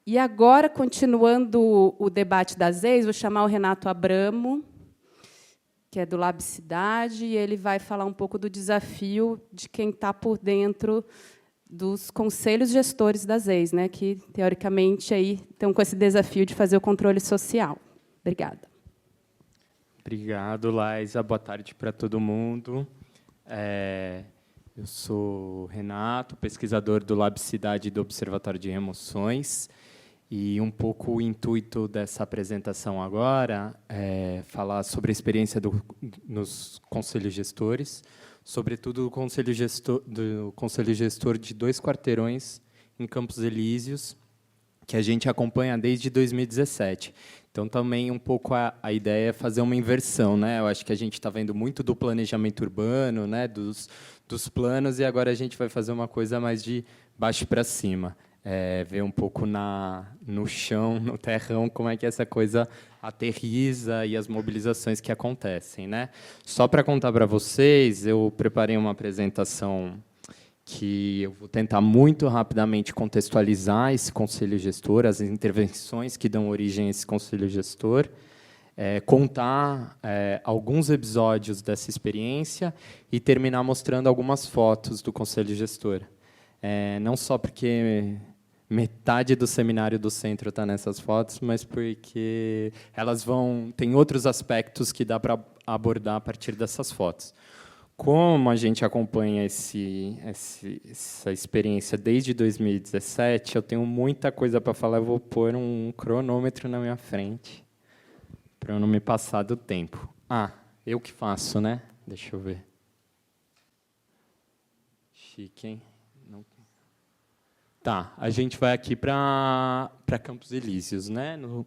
E agora, continuando o debate das EIs, vou chamar o Renato Abramo, que é do Lab Cidade, e ele vai falar um pouco do desafio de quem está por dentro dos conselhos gestores das EIs, né, que, teoricamente, aí estão com esse desafio de fazer o controle social. Obrigada. Obrigado, Laísa. Boa tarde para todo mundo. Eu sou Renato, pesquisador do Lab Cidade e do Observatório de Remoções. E um pouco o intuito dessa apresentação agora é falar sobre a experiência nos conselhos gestores, sobretudo do conselho gestor de 2 quarteirões em Campos Elíseos, que a gente acompanha desde 2017. Então, também, um pouco a ideia é fazer uma inversão, né? Eu acho que a gente está vendo muito do planejamento urbano, né? dos planos, e agora a gente vai fazer uma coisa mais de baixo para cima. Ver um pouco no chão, no terrão, como é que essa coisa aterriza e as mobilizações que acontecem, né? Só para contar para vocês, eu preparei uma apresentação que eu vou tentar muito rapidamente contextualizar esse conselho gestor, as intervenções que dão origem a esse conselho gestor, contar alguns episódios dessa experiência e terminar mostrando algumas fotos do conselho gestor. Não só porque metade do seminário do centro está nessas fotos, mas porque elas têm outros aspectos que dá para abordar a partir dessas fotos. Como a gente acompanha essa experiência desde 2017, eu tenho muita coisa para falar. Eu vou pôr um cronômetro na minha frente para eu não me passar do tempo. Eu que faço, né? Deixa eu ver. Chique, hein? Tá, a gente vai aqui para Campos Elíseos, né? No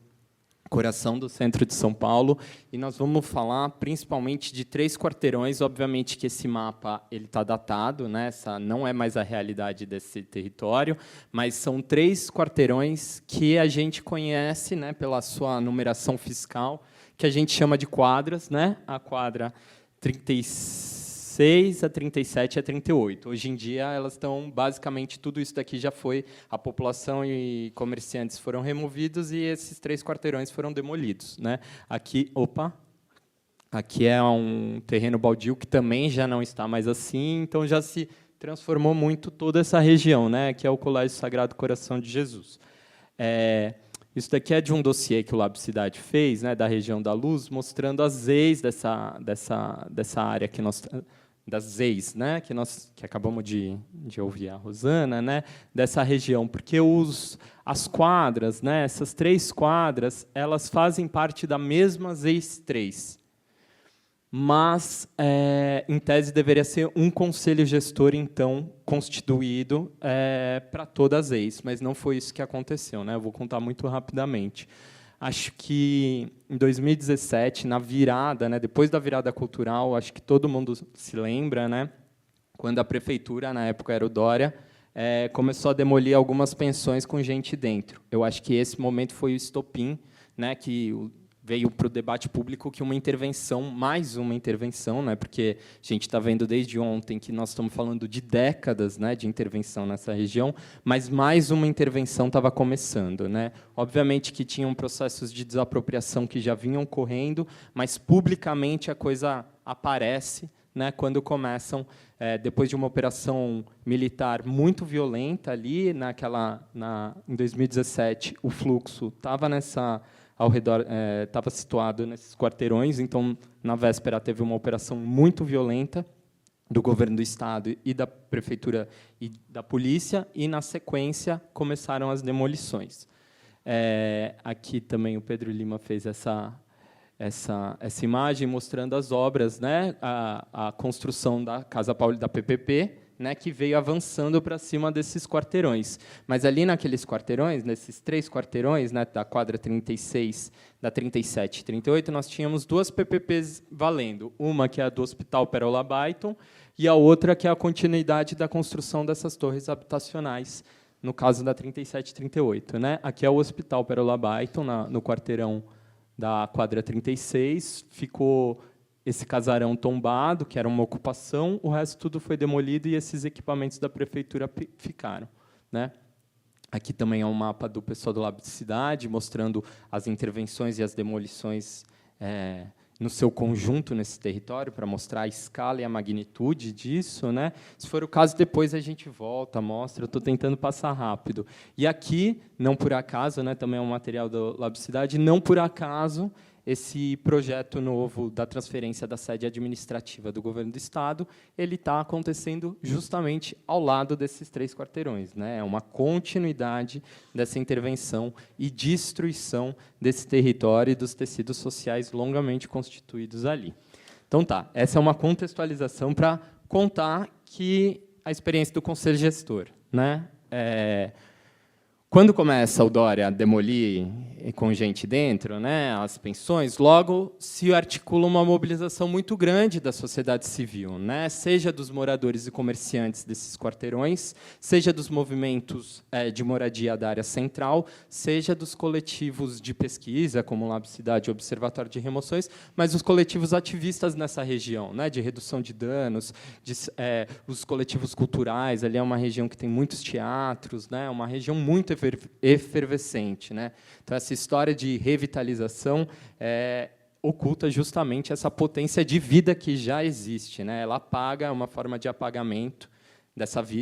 coração do centro de São Paulo, e nós vamos falar principalmente de 3 quarteirões. Obviamente que esse mapa ele está datado, né? Essa não é mais a realidade desse território, mas são 3 quarteirões que a gente conhece, né, pela sua numeração fiscal, que a gente chama de quadras, né? A quadra 36, a 37 e a 38. Hoje em dia, elas estão, basicamente, tudo isso daqui já foi, a população e comerciantes foram removidos e esses 3 quarteirões foram demolidos, né? Aqui é um terreno baldio que também já não está mais assim, então já se transformou muito toda essa região, né? Que é o Colégio Sagrado Coração de Jesus. Isso daqui é de um dossiê que o Lab Cidade fez, né, da região da Luz, mostrando as EIs dessa área que nós, das EIs, né, que acabamos de ouvir a Rosana, né, dessa região, porque as quadras, né, essas 3 quadras, elas fazem parte da mesma EIs 3. Mas, em tese, deveria ser um conselho gestor, então, constituído para todas as EIs, mas não foi isso que aconteceu, né? Eu vou contar muito rapidamente. Acho que, em 2017, na virada, né, depois da virada cultural, acho que todo mundo se lembra, né, quando a prefeitura, na época era o Dória, começou a demolir algumas pensões com gente dentro. Eu acho que esse momento foi o estopim, né, que veio para o debate público que mais uma intervenção, né, porque a gente está vendo desde ontem que nós estamos falando de décadas, né, de intervenção nessa região, mas mais uma intervenção estava começando, né. Obviamente que tinham processos de desapropriação que já vinham correndo, mas publicamente a coisa aparece, né, quando começam, depois de uma operação militar muito violenta ali, em 2017, o fluxo estava ao redor, estava situado nesses quarteirões, então, na véspera, teve uma operação muito violenta do governo do Estado e da prefeitura e da polícia, e, na sequência, começaram as demolições. Aqui também o Pedro Lima fez essa imagem mostrando as obras, né, a construção da Casa Paulista da PPP, né, que veio avançando para cima desses quarteirões. Mas ali naqueles quarteirões, nesses 3 quarteirões, né, da quadra 36, da 37 e 38, nós tínhamos 2 PPPs valendo. Uma que é a do Hospital Pérola Baiton e a outra que é a continuidade da construção dessas torres habitacionais, no caso da 37 e 38. Né? Aqui é o Hospital Pérola Baiton, no quarteirão da quadra 36, ficou esse casarão tombado, que era uma ocupação, o resto tudo foi demolido e esses equipamentos da prefeitura ficaram, né? Aqui também é um mapa do pessoal do Lab Cidade, mostrando as intervenções e as demolições no seu conjunto nesse território, para mostrar a escala e a magnitude disso, né? Se for o caso, depois a gente volta, mostra. Eu estou tentando passar rápido. E aqui, não por acaso, né, também é um material do Labicidade, não por acaso, esse projeto novo da transferência da sede administrativa do governo do Estado, ele está acontecendo justamente ao lado desses 3 quarteirões, né? É uma continuidade dessa intervenção e destruição desse território e dos tecidos sociais longamente constituídos ali. Então, tá, essa é uma contextualização para contar que a experiência do Conselho Gestor, né? Quando começa o Dória a demolir com gente dentro, né, as pensões, logo se articula uma mobilização muito grande da sociedade civil, né, seja dos moradores e comerciantes desses quarteirões, seja dos movimentos de moradia da área central, seja dos coletivos de pesquisa, como o Labicidade e o Observatório de Remoções, mas os coletivos ativistas nessa região, né, de redução de danos, os coletivos culturais, ali é uma região que tem muitos teatros, né, uma região muito efervescente, né? Então, essa história de revitalização oculta justamente essa potência de vida que já existe, né? Ela apaga, é uma forma de apagamento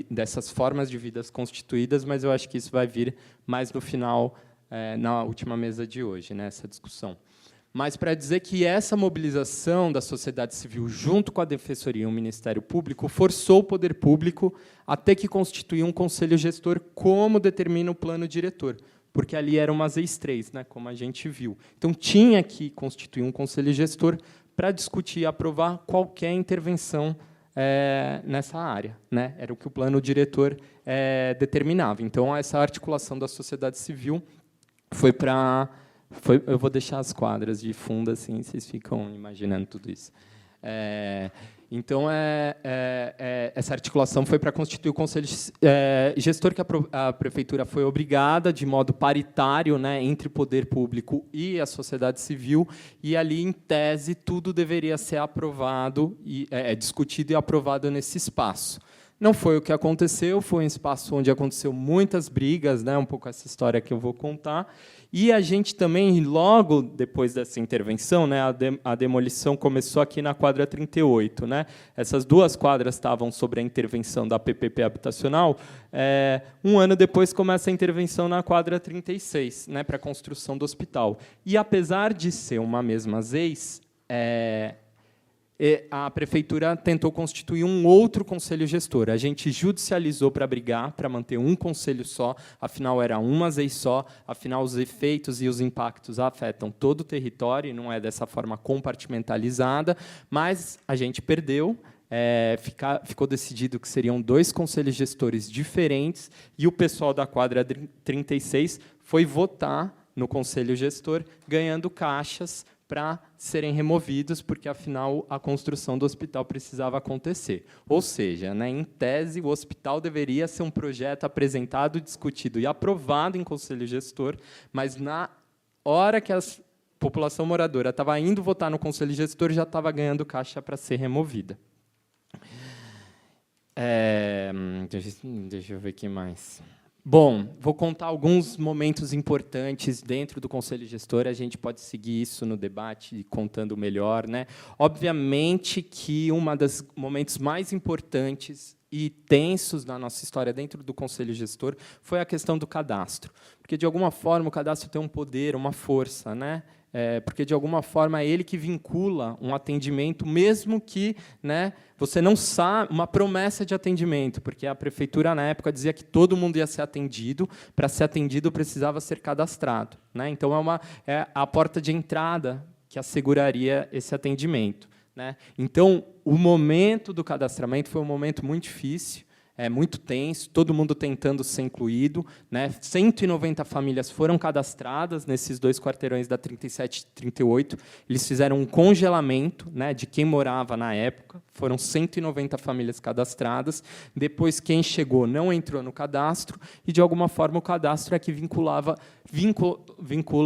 dessas formas de vidas constituídas, mas eu acho que isso vai vir mais no final, na última mesa de hoje, né? Essa discussão. Mas para dizer que essa mobilização da sociedade civil, junto com a Defensoria e o Ministério Público, forçou o poder público a ter que constituir um conselho gestor, como determina o plano diretor, porque ali eram umas ex-3, né, como a gente viu. Então, tinha que constituir um conselho gestor para discutir e aprovar qualquer intervenção nessa área, né? Era o que o plano diretor determinava. Então, essa articulação da sociedade civil foi para... eu vou deixar as quadras de fundo, assim, vocês ficam imaginando tudo isso. Então, essa articulação foi para constituir o Conselho Gestor, que a Prefeitura foi obrigada, de modo paritário, né, entre o poder público e a sociedade civil, e ali, em tese, tudo deveria ser aprovado, discutido e aprovado nesse espaço. Não foi o que aconteceu, foi um espaço onde aconteceu muitas brigas, né, um pouco essa história que eu vou contar. E a gente também, logo depois dessa intervenção, né, a demolição começou aqui na quadra 38. Né? Essas 2 quadras estavam sobre a intervenção da PPP habitacional. Um ano depois começa a intervenção na quadra 36, né, para a construção do hospital. E, apesar de ser uma mesma ZEIS, a Prefeitura tentou constituir um outro conselho gestor. A gente judicializou para brigar, para manter um conselho só, afinal, era uma ZEIS só, afinal, os efeitos e os impactos afetam todo o território, e não é dessa forma compartimentalizada, mas a gente perdeu, ficou decidido que seriam 2 conselhos gestores diferentes, e o pessoal da quadra 36 foi votar no conselho gestor, ganhando caixas para serem removidos, porque, afinal, a construção do hospital precisava acontecer. Ou seja, né, em tese, o hospital deveria ser um projeto apresentado, discutido e aprovado em conselho gestor, mas, na hora que a população moradora estava indo votar no conselho gestor, já estava ganhando caixa para ser removida. Deixa eu ver aqui mais. Bom, vou contar alguns momentos importantes dentro do Conselho Gestor. A gente pode seguir isso no debate, contando melhor, né? Obviamente que um dos momentos mais importantes e tensos na nossa história dentro do Conselho Gestor foi a questão do cadastro. Porque, de alguma forma, o cadastro tem um poder, uma força, né? Porque, de alguma forma, é ele que vincula um atendimento, mesmo que, né, você não sabe, uma promessa de atendimento, porque a Prefeitura, na época, dizia que todo mundo ia ser atendido, para ser atendido precisava ser cadastrado. Né? Então, é a porta de entrada que asseguraria esse atendimento. Né? Então, o momento do cadastramento foi um momento muito difícil, muito tenso, todo mundo tentando ser incluído. Né? 190 famílias foram cadastradas nesses 2 quarteirões da 37 e 38. Eles fizeram um congelamento, né, de quem morava na época. Foram 190 famílias cadastradas. Depois, quem chegou não entrou no cadastro, e, de alguma forma, o cadastro é que vincula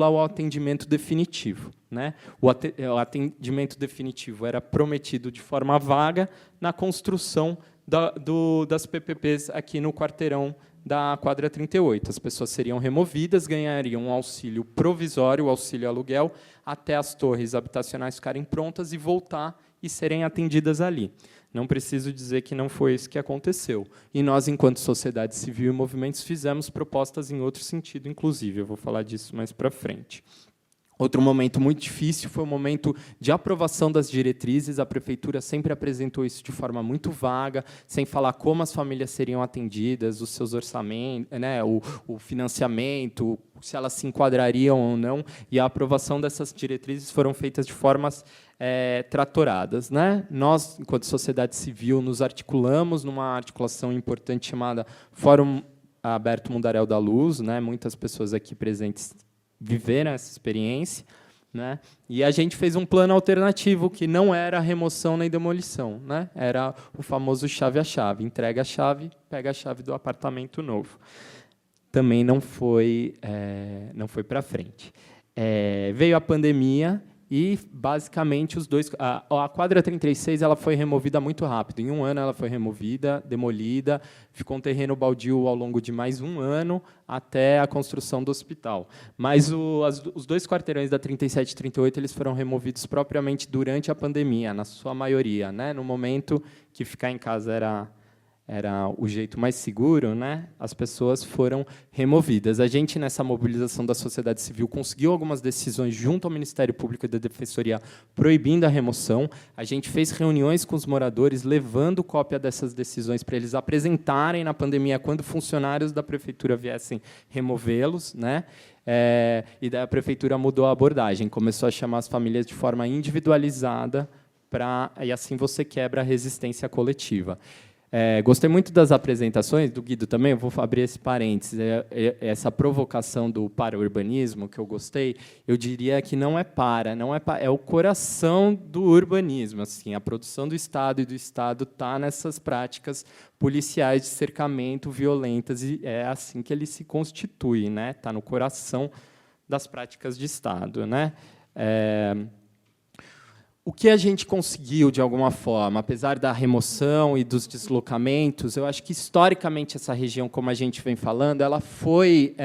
ao atendimento definitivo. Né? O atendimento definitivo era prometido de forma vaga na construção das PPPs aqui no quarteirão da quadra 38. As pessoas seriam removidas, ganhariam um auxílio provisório, o auxílio aluguel, até as torres habitacionais ficarem prontas e voltar e serem atendidas ali. Não preciso dizer que não foi isso que aconteceu. E nós, enquanto sociedade civil e movimentos, fizemos propostas em outro sentido, inclusive. Eu vou falar disso mais para frente. Outro momento muito difícil foi o momento de aprovação das diretrizes. A prefeitura sempre apresentou isso de forma muito vaga, sem falar como as famílias seriam atendidas, os seus orçamentos, né, o financiamento, se elas se enquadrariam ou não. E a aprovação dessas diretrizes foram feitas de formas tratoradas, né? Nós, enquanto sociedade civil, nos articulamos numa articulação importante chamada Fórum Aberto Mundaréu da Luz, né? Muitas pessoas aqui presentes viveram essa experiência, né? E a gente fez um plano alternativo que não era remoção nem demolição, né? Era o famoso chave a chave, entrega a chave, pega a chave do apartamento novo. Também não foi para frente. Veio a pandemia e, basicamente, os dois... A quadra 36 ela foi removida muito rápido. Em um ano, ela foi removida, demolida, ficou um terreno baldio ao longo de mais um ano, até a construção do hospital. Mas os dois quarteirões da 37 e 38 eles foram removidos propriamente durante a pandemia, na sua maioria, né? No momento que ficar em casa era o jeito mais seguro, né? As pessoas foram removidas. A gente, nessa mobilização da sociedade civil, conseguiu algumas decisões junto ao Ministério Público e da Defensoria proibindo a remoção. A gente fez reuniões com os moradores, levando cópia dessas decisões para eles apresentarem na pandemia quando funcionários da prefeitura viessem removê-los, né? E daí a prefeitura mudou a abordagem, começou a chamar as famílias de forma individualizada, e assim você quebra a resistência coletiva. Gostei muito das apresentações, do Guido também, eu vou abrir esse parênteses. Essa provocação do para-urbanismo, que eu gostei, eu diria que não é é o coração do urbanismo. Assim, a produção do Estado e do Estado está nessas práticas policiais de cercamento violentas, e é assim que ele se constitui, né? Está no coração das práticas de Estado, né? O que a gente conseguiu, de alguma forma, apesar da remoção e dos deslocamentos, eu acho que, historicamente, essa região, como a gente vem falando, ela foi...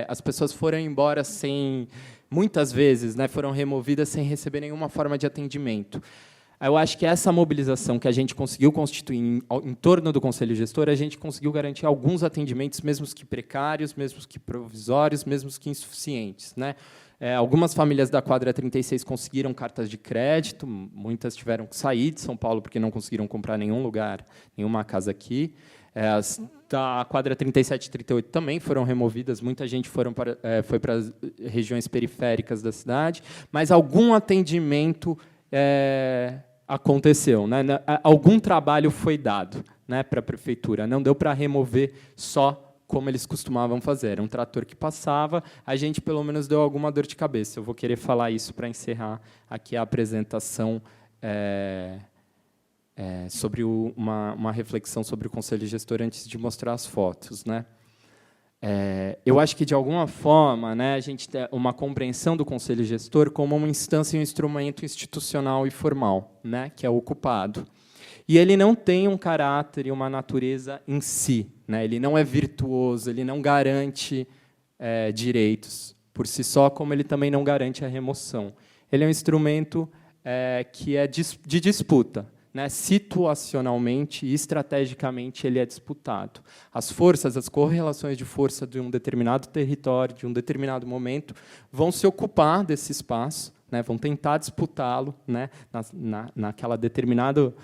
as pessoas foram embora sem... Muitas vezes, né, foram removidas sem receber nenhuma forma de atendimento. Eu acho que essa mobilização que a gente conseguiu constituir em torno do Conselho Gestor, a gente conseguiu garantir alguns atendimentos, mesmo que precários, mesmo que provisórios, mesmo que insuficientes, né? Algumas famílias da quadra 36 conseguiram cartas de crédito, muitas tiveram que sair de São Paulo porque não conseguiram comprar nenhum lugar, nenhuma casa aqui. As da quadra 37 e 38 também foram removidas, muita gente foi para as regiões periféricas da cidade, mas algum atendimento aconteceu, né? Algum trabalho foi dado, né, para a prefeitura, não deu para remover só como eles costumavam fazer. Era um trator que passava, a gente, pelo menos, deu alguma dor de cabeça. Eu vou querer falar isso para encerrar aqui a apresentação sobre uma reflexão sobre o Conselho Gestor antes de mostrar as fotos, né? Eu acho que, de alguma forma, né, a gente tem uma compreensão do Conselho Gestor como uma instância e um instrumento institucional e formal, né, que é ocupado. E ele não tem um caráter e uma natureza em si, né? Ele não é virtuoso, ele não garante direitos por si só, como ele também não garante a remoção. Ele é um instrumento que é de disputa, né? Situacionalmente e estrategicamente ele é disputado. As forças, as correlações de força de um determinado território, de um determinado momento, vão se ocupar desse espaço, né, vão tentar disputá-lo, né, naquela determinada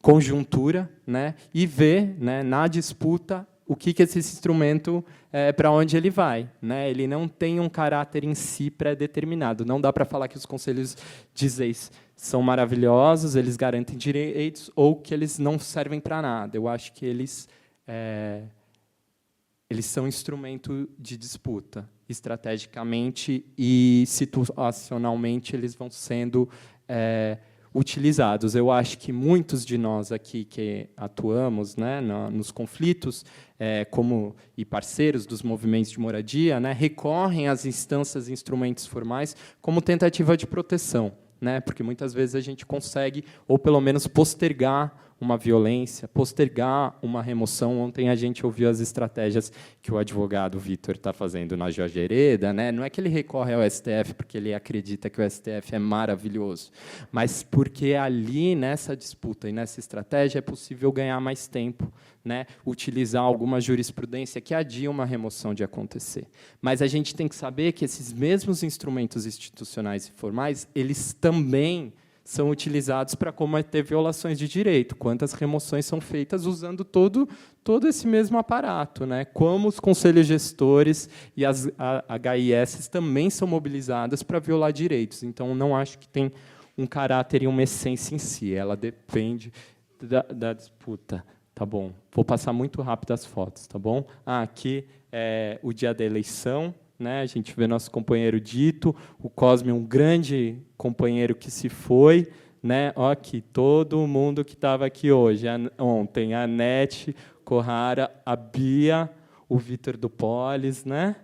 conjuntura, né, e ver, né, na disputa o que esse instrumento para onde ele vai, né? Ele não tem um caráter em si pré-determinado. Não dá para falar que os conselhos dizeis são maravilhosos, eles garantem direitos, ou que eles não servem para nada. Eu acho que eles são instrumento de disputa. Estrategicamente e situacionalmente, eles vão sendo utilizados. Eu acho que muitos de nós aqui que atuamos, né, nos conflitos, e parceiros dos movimentos de moradia, né, recorrem às instâncias e instrumentos formais como tentativa de proteção, né, porque muitas vezes a gente consegue, ou pelo menos postergar uma violência, postergar uma remoção. Ontem a gente ouviu as estratégias que o advogado Vitor está fazendo na Jorge Hereda, né? Não é que ele recorre ao STF porque ele acredita que o STF é maravilhoso, mas porque ali, nessa disputa e nessa estratégia, é possível ganhar mais tempo, né? Utilizar alguma jurisprudência que adia uma remoção de acontecer. Mas a gente tem que saber que esses mesmos instrumentos institucionais e formais, eles também são utilizados para combater violações de direito. Quantas remoções são feitas usando todo esse mesmo aparato, né? Como os conselhos gestores e as HIS também são mobilizadas para violar direitos. Então, não acho que tem um caráter e uma essência em si. Ela depende da disputa. Tá bom. Vou passar muito rápido as fotos, tá bom? Aqui é o dia da eleição, né? A gente vê nosso companheiro Dito, o Cosme, um grande companheiro que se foi, né? Ó, aqui todo mundo que estava aqui hoje, ontem, a Nete Corrara, a Bia, o Vitor do Polis, né?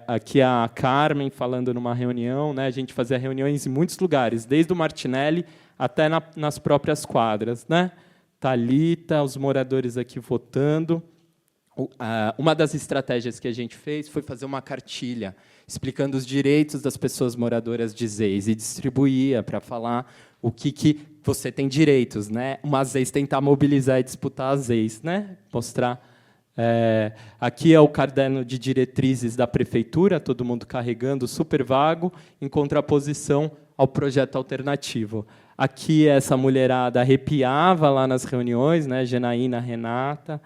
Aqui a Carmen falando numa reunião, né? A gente fazia reuniões em muitos lugares, desde o Martinelli até nas próprias quadras, né? Thalita, os moradores aqui votando. Uma das estratégias que a gente fez foi fazer uma cartilha explicando os direitos das pessoas moradoras de ZEIS e distribuía para falar o que você tem direitos, né? Uma ZEIS tentar mobilizar e disputar as ZEIS, né? Mostrar. Aqui é o caderno de diretrizes da prefeitura, todo mundo carregando, super vago, em contraposição ao projeto alternativo. Aqui essa mulherada arrepiava lá nas reuniões, né? Janaína, Renata,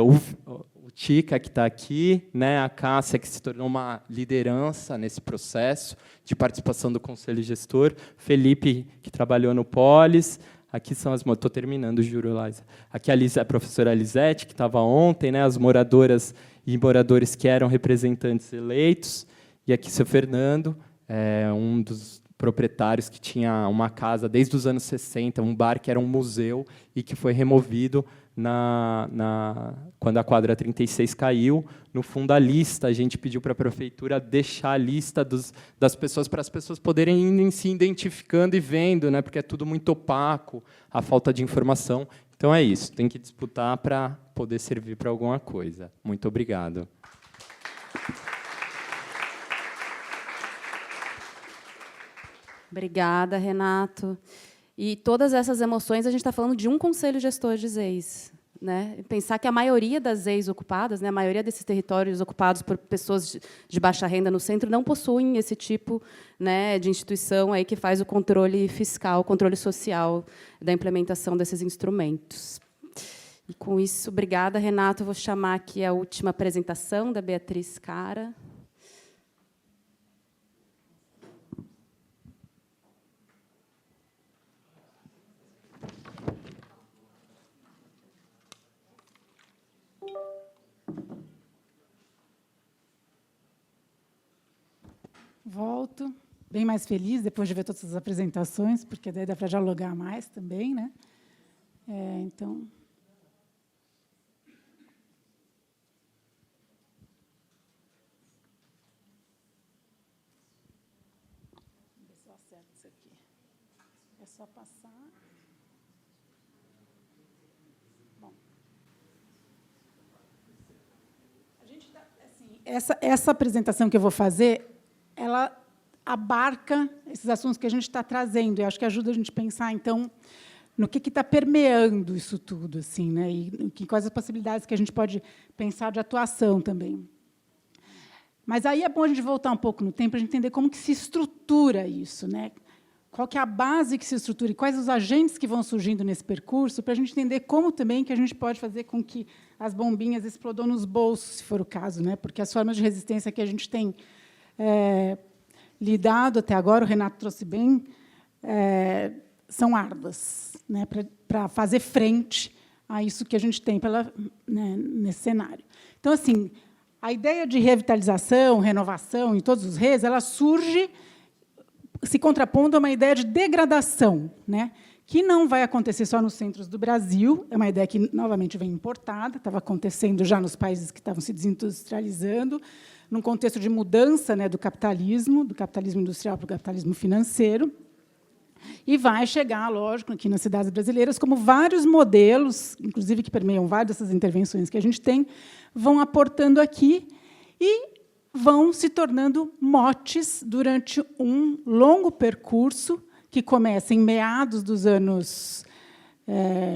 o Tica, que está aqui, né? A Cássia, que se tornou uma liderança nesse processo de participação do Conselho Gestor, Felipe, que trabalhou no Polis. Aqui são as... Estou terminando, juro, Laisa. Aqui a professora Lisete, que estava ontem, né? As moradoras e moradores que eram representantes eleitos. E aqui seu Fernando, um dos proprietários que tinha uma casa desde os anos 60, um bar que era um museu e que foi removido quando a quadra 36 caiu. No fundo, a lista, a gente pediu para a prefeitura deixar a lista das pessoas, para as pessoas poderem ir se identificando e vendo, né, porque é tudo muito opaco, a falta de informação. Então, é isso, tem que disputar para poder servir para alguma coisa. Muito obrigado. Obrigada, Renato. E todas essas emoções, a gente está falando de um conselho gestor de ZEIS, né? Pensar que a maioria das ZEIS ocupadas, né, a maioria desses territórios ocupados por pessoas de baixa renda no centro, não possuem esse tipo, né, de instituição aí que faz o controle fiscal, o controle social da implementação desses instrumentos. E, com isso, obrigada, Renato. Vou chamar aqui a última apresentação da Beatriz Cara. Volto, bem mais feliz depois de ver todas as apresentações, porque daí dá para dialogar mais também, né? Então, vou ver se eu acerto isso aqui. É só passar. Bom, a gente tá, assim, essa apresentação que eu vou fazer, ela abarca esses assuntos que a gente está trazendo. Eu acho que ajuda a gente a pensar, então, no que está permeando isso tudo, assim, né? E quais as possibilidades que a gente pode pensar de atuação também. Mas aí é bom a gente voltar um pouco no tempo para a gente entender como que se estrutura isso, né? Qual que é a base que se estrutura e quais os agentes que vão surgindo nesse percurso, para a gente entender como também que a gente pode fazer com que as bombinhas explodam nos bolsos, se for o caso, né? Porque as formas de resistência que a gente tem lidado até agora, o Renato trouxe bem, são árduas, né, para fazer frente a isso que a gente tem nesse cenário. Então, assim, a ideia de revitalização, renovação em todos os REs, ela surge se contrapondo a uma ideia de degradação, né, que não vai acontecer só nos centros do Brasil, é uma ideia que, novamente, vem importada, estava acontecendo já nos países que estavam se desindustrializando, num contexto de mudança, né, do capitalismo industrial para o capitalismo financeiro. E vai chegar, lógico, aqui nas cidades brasileiras, como vários modelos, inclusive que permeiam várias dessas intervenções que a gente tem, vão aportando aqui e vão se tornando motes durante um longo percurso que começa em meados dos anos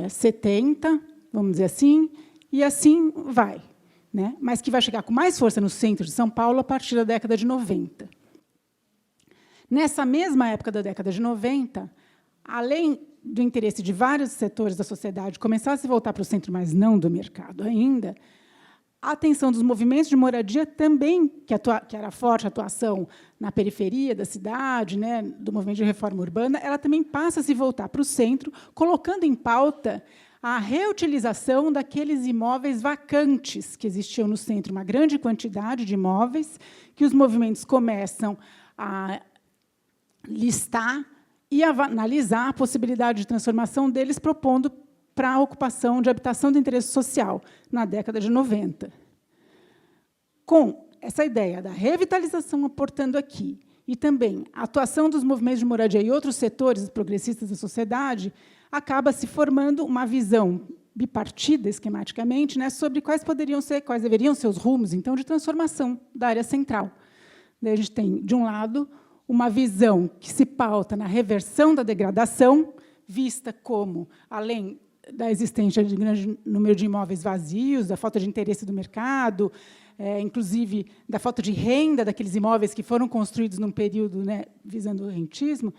70, vamos dizer assim, e assim vai, né? Mas que vai chegar com mais força no centro de São Paulo a partir da década de 90. Nessa mesma época da década de 90, além do interesse de vários setores da sociedade começar a se voltar para o centro, mas não do mercado ainda, a atenção dos movimentos de moradia também, que era forte a atuação na periferia da cidade, né, do movimento de reforma urbana, ela também passa a se voltar para o centro, colocando em pauta a reutilização daqueles imóveis vacantes que existiam no centro, uma grande quantidade de imóveis que os movimentos começam a listar e analisar a possibilidade de transformação deles, propondo para a ocupação de habitação de interesse social, na década de 90. Com essa ideia da revitalização aportando aqui, e também a atuação dos movimentos de moradia e outros setores progressistas da sociedade, acaba se formando uma visão bipartida, esquematicamente, né, sobre quais deveriam ser os rumos, então, de transformação da área central. Daí a gente tem, de um lado, uma visão que se pauta na reversão da degradação, vista como, além da existência de grande número de imóveis vazios, da falta de interesse do mercado, inclusive da falta de renda daqueles imóveis que foram construídos num período, né, visando o rentismo,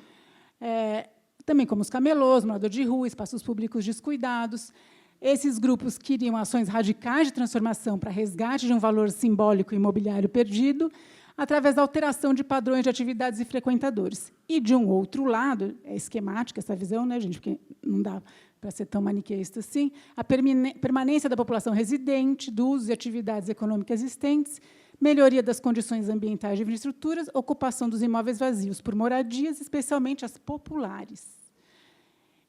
também como os camelôs, morador de rua, espaços públicos descuidados. Esses grupos queriam ações radicais de transformação para resgate de um valor simbólico imobiliário perdido, através da alteração de padrões de atividades e frequentadores. E, de um outro lado, é esquemática essa visão, né, gente, porque não dá para ser tão maniqueísta assim, a permanência da população residente, do uso e atividades econômicas existentes, melhoria das condições ambientais de infraestruturas, ocupação dos imóveis vazios por moradias, especialmente as populares.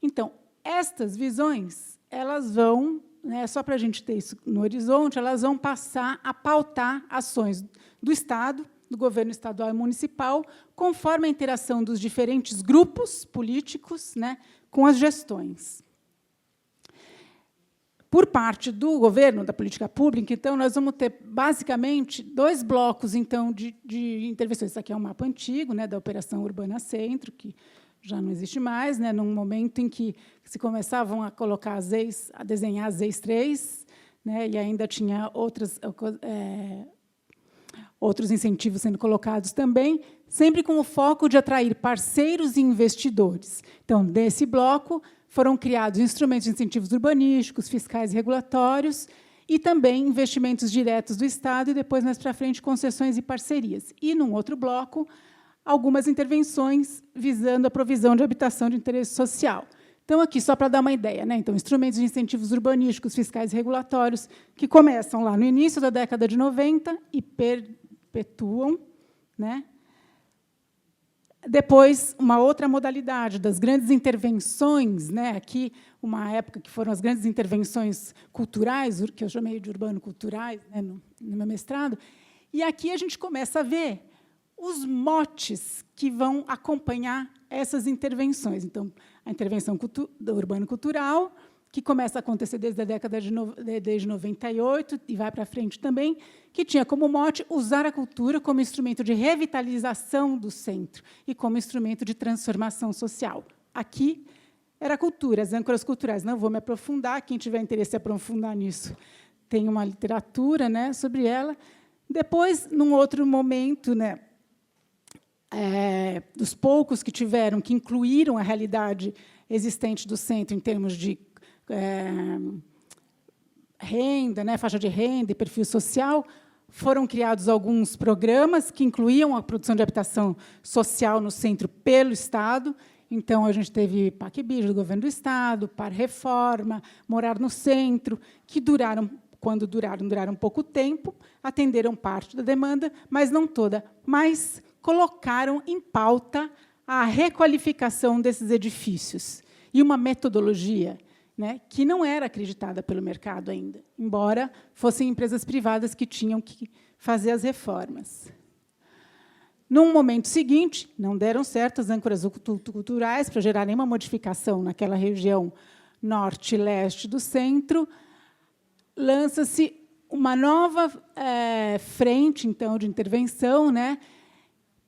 Então, estas visões, elas vão, né, só para a gente ter isso no horizonte, elas vão passar a pautar ações do Estado, do governo estadual e municipal, conforme a interação dos diferentes grupos políticos, né, com as gestões. Por parte do governo, da política pública, então, nós vamos ter, basicamente, 2 blocos então, de intervenções. Isso aqui é um mapa antigo, né, da Operação Urbana Centro, que já não existe mais, né, num momento em que se começavam a colocar a desenhar as EIs 3, né, e ainda tinha outros incentivos sendo colocados também, sempre com o foco de atrair parceiros e investidores. Então, desse bloco, foram criados instrumentos de incentivos urbanísticos, fiscais e regulatórios, e também investimentos diretos do Estado, e depois, mais para frente, concessões e parcerias. E, num outro bloco, algumas intervenções visando a provisão de habitação de interesse social. Então, aqui, só para dar uma ideia, né? Então, instrumentos de incentivos urbanísticos, fiscais e regulatórios, que começam lá no início da década de 90 e perpetuam, né? Depois, uma outra modalidade das grandes intervenções, né? Aqui, uma época que foram as grandes intervenções culturais, que eu chamei de urbano-culturais, né, no meu mestrado, e aqui a gente começa a ver os motes que vão acompanhar essas intervenções. Então, a intervenção urbano-cultural, que começa a acontecer desde a década desde 98 e vai para frente também, que tinha como mote usar a cultura como instrumento de revitalização do centro e como instrumento de transformação social. Aqui era a cultura, as âncoras culturais. Não vou me aprofundar, quem tiver interesse em aprofundar nisso, tem uma literatura, né, sobre ela. Depois, num outro momento, né, dos poucos que tiveram, que incluíram a realidade existente do centro em termos de renda, né, faixa de renda e perfil social, foram criados alguns programas que incluíam a produção de habitação social no centro pelo Estado. Então, a gente teve PAC-BID do governo do Estado, Par Reforma, Morar no Centro, que duraram, quando duraram pouco tempo, atenderam parte da demanda, mas não toda, mas colocaram em pauta a requalificação desses edifícios e uma metodologia, né, que não era acreditada pelo mercado ainda, embora fossem empresas privadas que tinham que fazer as reformas. Num momento seguinte, não deram certo as âncoras culturais para gerar nenhuma modificação naquela região norte e leste do centro. Lança-se uma nova frente, então, de intervenção, né,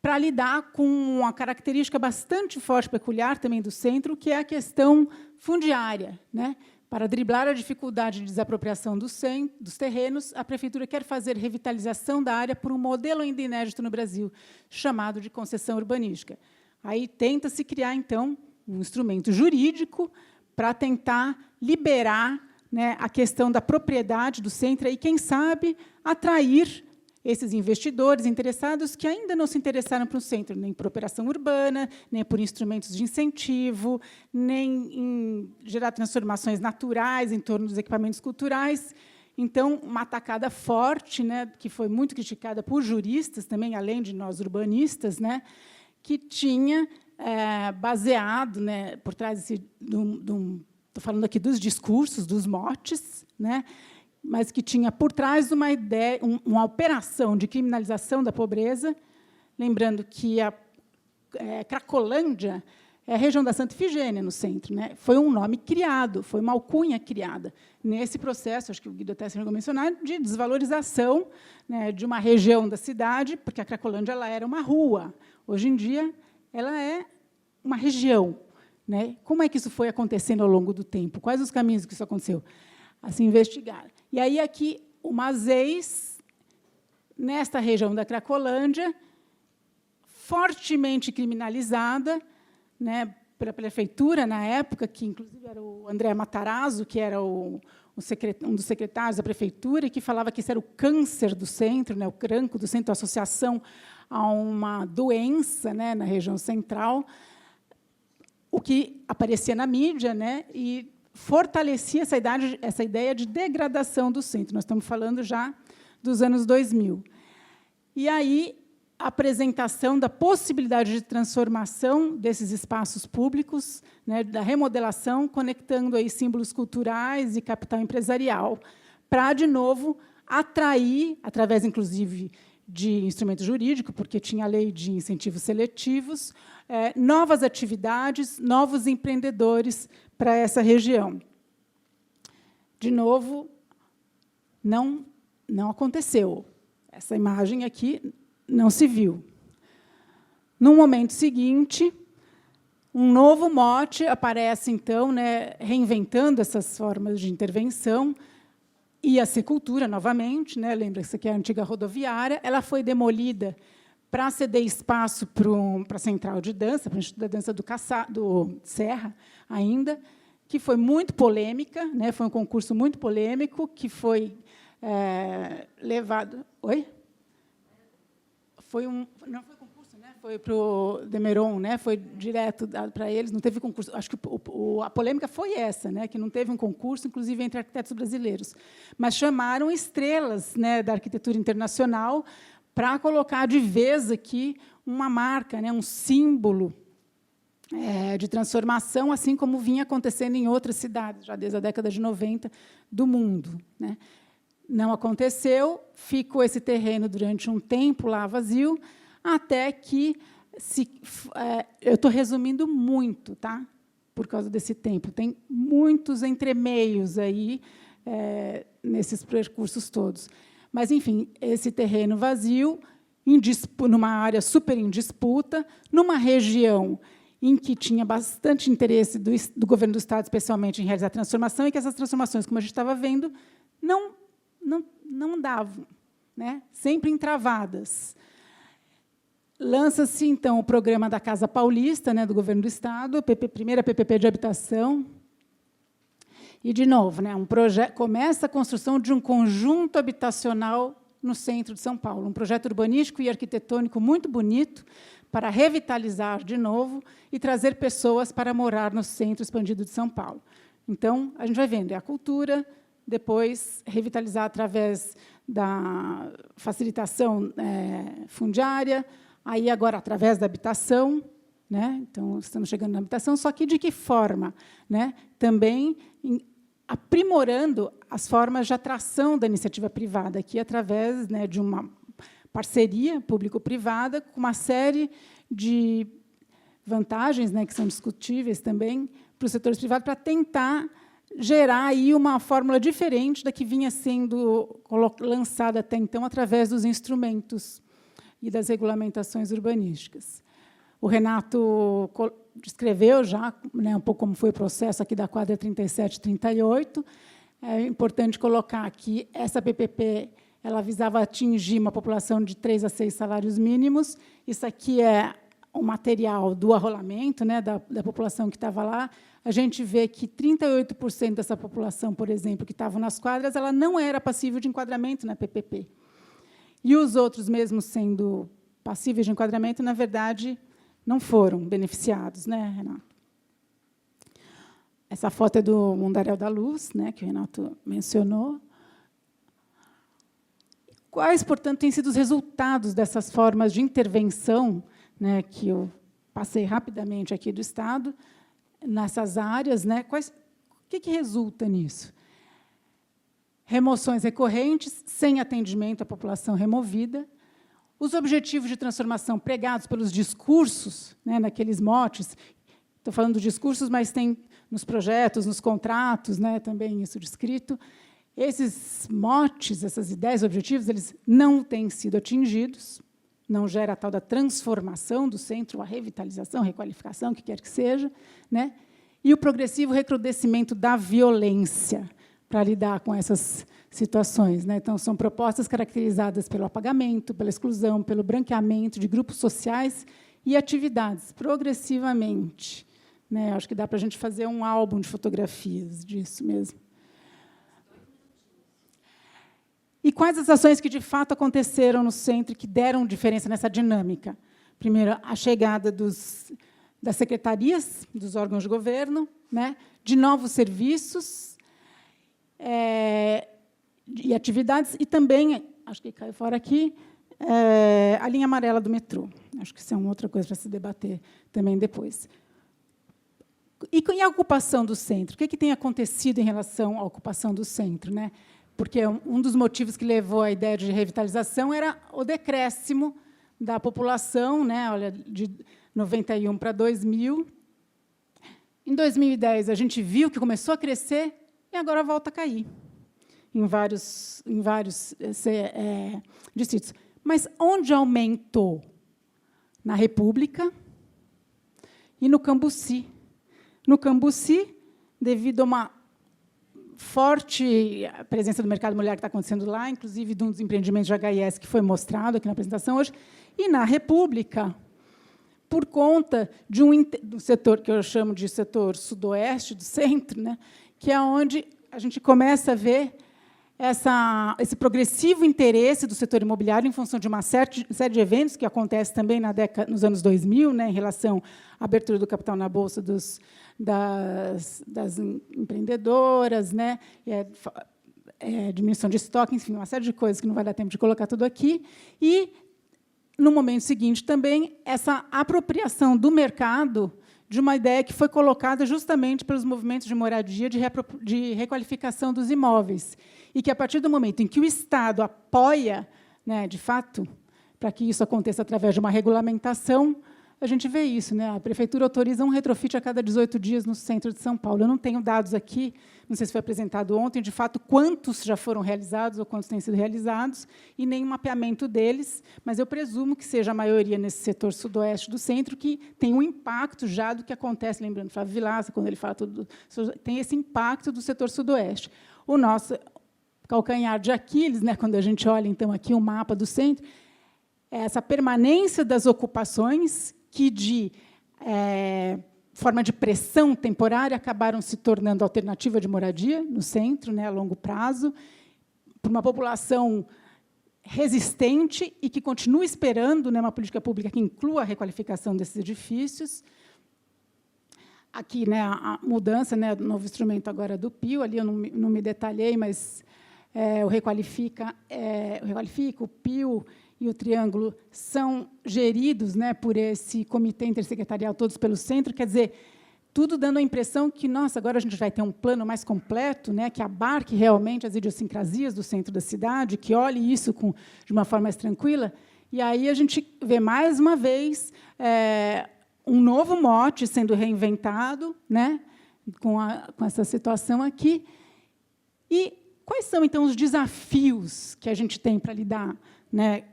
para lidar com uma característica bastante forte, peculiar também do centro, que é a questão fundiária, né? Para driblar a dificuldade de desapropriação dos terrenos, a prefeitura quer fazer revitalização da área por um modelo ainda inédito no Brasil, chamado de concessão urbanística. Aí tenta-se criar, então, um instrumento jurídico para tentar liberar, né, a questão da propriedade do centro e, quem sabe, atrair esses investidores interessados que ainda não se interessaram para o centro, nem por operação urbana, nem por instrumentos de incentivo, nem em gerar transformações naturais em torno dos equipamentos culturais. Então, uma atacada forte, né, que foi muito criticada por juristas também, além de nós urbanistas, né, que tinha baseado, né, por trás estou falando aqui dos discursos, dos motes, né, mas que tinha por trás uma ideia, uma operação de criminalização da pobreza, lembrando que a Cracolândia é a região da Santa Ifigênia, no centro, né? Foi um nome criado, foi uma alcunha criada nesse processo, acho que o Guido até chegou a mencionar, de desvalorização, né, de uma região da cidade, porque a Cracolândia ela era uma rua. Hoje em dia, ela é uma região, né? Como é que isso foi acontecendo ao longo do tempo? Quais os caminhos que isso aconteceu? A se investigar. E aí, aqui, o Mazeis, nesta região da Cracolândia, fortemente criminalizada, né, pela prefeitura, na época, que, inclusive, era o André Matarazzo, que era um dos secretários da prefeitura, e que falava que isso era o câncer do centro, né, o cancro do centro, a associação a uma doença, né, na região central, o que aparecia na mídia, né, e fortalecia essa ideia de degradação do centro. Nós estamos falando já dos anos 2000. E aí, a apresentação da possibilidade de transformação desses espaços públicos, né, da remodelação, conectando aí símbolos culturais e capital empresarial, para, de novo, atrair, através, inclusive, de instrumento jurídico, porque tinha a lei de incentivos seletivos, novas atividades, novos empreendedores para essa região. De novo, não aconteceu. Essa imagem aqui não se viu. No momento seguinte, um novo mote aparece, então, né, reinventando essas formas de intervenção, e a Secultura, novamente, né, lembra-se que é a antiga rodoviária, ela foi demolida para ceder espaço para a central de dança, para o Instituto da Dança do Serra, ainda, que foi muito polêmica, né, foi um concurso muito polêmico, que foi levado... Oi? Não foi concurso, né? Foi para o Demeron, né? Foi direto para eles, não teve concurso. Acho que a polêmica foi essa, né? Que não teve um concurso, inclusive entre arquitetos brasileiros, mas chamaram estrelas, né, da arquitetura internacional para colocar de vez aqui uma marca, né, um símbolo de transformação, assim como vinha acontecendo em outras cidades, já desde a década de 90 do mundo, né? Não aconteceu, ficou esse terreno durante um tempo lá vazio, até que eu estou resumindo muito, tá? Por causa desse tempo. Tem muitos entremeios aí nesses percursos todos. Mas, enfim, esse terreno vazio, numa área super em disputa, numa região em que tinha bastante interesse do governo do Estado, especialmente em realizar transformação, e que essas transformações, como a gente estava vendo, não davam, né? Sempre entravadas. Lança-se, então, o programa da Casa Paulista, né, do governo do Estado, primeira PPP de habitação. E, de novo, né, começa a construção de um conjunto habitacional no centro de São Paulo, um projeto urbanístico e arquitetônico muito bonito para revitalizar, de novo, e trazer pessoas para morar no centro expandido de São Paulo. Então, a gente vai vendo a cultura, depois revitalizar através da facilitação fundiária, aí agora através da habitação, né? Então estamos chegando na habitação, só que de que forma, né? Também aprimorando as formas de atração da iniciativa privada, aqui através, né, de uma parceria público-privada, com uma série de vantagens, né, que são discutíveis também para os setores privados, para tentar gerar aí uma fórmula diferente da que vinha sendo lançada até então através dos instrumentos e das regulamentações urbanísticas. O Renato descreveu já, né, um pouco como foi o processo aqui da quadra 37 e 38. É importante colocar que essa PPP ela visava atingir uma população de 3 a 6 salários mínimos. Isso aqui é o material do arrolamento, né, da população que estava lá. A gente vê que 38% dessa população, por exemplo, que estavam nas quadras, ela não era passível de enquadramento na PPP. E os outros, mesmo sendo passíveis de enquadramento, na verdade, não foram beneficiados, né, Renato? Essa foto é do Mundaréu da Luz, né, que o Renato mencionou. Quais, portanto, têm sido os resultados dessas formas de intervenção, né, que eu passei rapidamente aqui do Estado, nessas áreas, né? O que resulta nisso? Remoções recorrentes, sem atendimento à população removida, os objetivos de transformação pregados pelos discursos, né, naqueles motes. Estou falando dos discursos, mas tem nos projetos, nos contratos, né, também isso descrito. Esses motes, essas ideias, objetivos, eles não têm sido atingidos, não gera a tal da transformação do centro, a revitalização, requalificação, o que quer que seja, né? E o progressivo recrudescimento da violência para lidar com essas situações, né? Então, são propostas caracterizadas pelo apagamento, pela exclusão, pelo branqueamento de grupos sociais e atividades, progressivamente, né? Acho que dá para a gente fazer um álbum de fotografias disso mesmo. E quais as ações que, de fato, aconteceram no centro e que deram diferença nessa dinâmica? Primeiro, a chegada das secretarias, dos órgãos de governo, né, de novos serviços e atividades, e também, acho que caiu fora aqui, a linha amarela do metrô. Acho que isso é uma outra coisa para se debater também depois. E a ocupação do centro? O que tem acontecido em relação à ocupação do centro, né? Porque um dos motivos que levou à ideia de revitalização era o decréscimo da população, né? Olha, de 91 para 2000. Em 2010, a gente viu que começou a crescer e agora volta a cair em vários distritos. Mas onde aumentou? Na República e no Cambuci. No Cambuci, devido a uma forte presença do mercado imobiliário que está acontecendo lá, inclusive de um dos empreendimentos de HIS que foi mostrado aqui na apresentação hoje, e na República, por conta de do setor que eu chamo de setor sudoeste do centro, né, que é onde a gente começa a ver esse progressivo interesse do setor imobiliário em função de uma série de eventos que acontece também nos anos 2000, né, em relação à abertura do capital na Bolsa das empreendedoras, né, diminuição de estoque, enfim, uma série de coisas que não vai dar tempo de colocar tudo aqui. E, no momento seguinte, também, essa apropriação do mercado de uma ideia que foi colocada justamente pelos movimentos de moradia, de requalificação dos imóveis, e que, a partir do momento em que o Estado apoia, né, de fato, para que isso aconteça através de uma regulamentação, a gente vê isso, né? A prefeitura autoriza um retrofit a cada 18 dias no centro de São Paulo. Eu não tenho dados aqui, não sei se foi apresentado ontem, de fato, quantos já foram realizados ou quantos têm sido realizados, e nem um mapeamento deles, mas eu presumo que seja a maioria nesse setor sudoeste do centro, que tem um impacto já do que acontece, lembrando Flávio Vilaça, quando ele fala tudo, tem esse impacto do setor sudoeste. O nosso calcanhar de Aquiles, né, quando a gente olha, então, aqui o mapa do centro, é essa permanência das ocupações que, de forma de pressão temporária, acabaram se tornando alternativa de moradia no centro, né, a longo prazo, para uma população resistente e que continua esperando, né, uma política pública que inclua a requalificação desses edifícios. Aqui, né, a mudança, né, do novo instrumento agora do PIO, ali eu não me detalhei, mas o Requalifica, o PIO e o Triângulo são geridos, né, por esse comitê intersecretarial, todos pelo centro. Quer dizer, tudo dando a impressão que, nossa, agora a gente vai ter um plano mais completo, né, que abarque realmente as idiosincrasias do centro da cidade, que olhe isso de uma forma mais tranquila. E aí a gente vê, mais uma vez, um novo mote sendo reinventado, né, com essa situação aqui. E quais são, então, os desafios que a gente tem para lidar, né,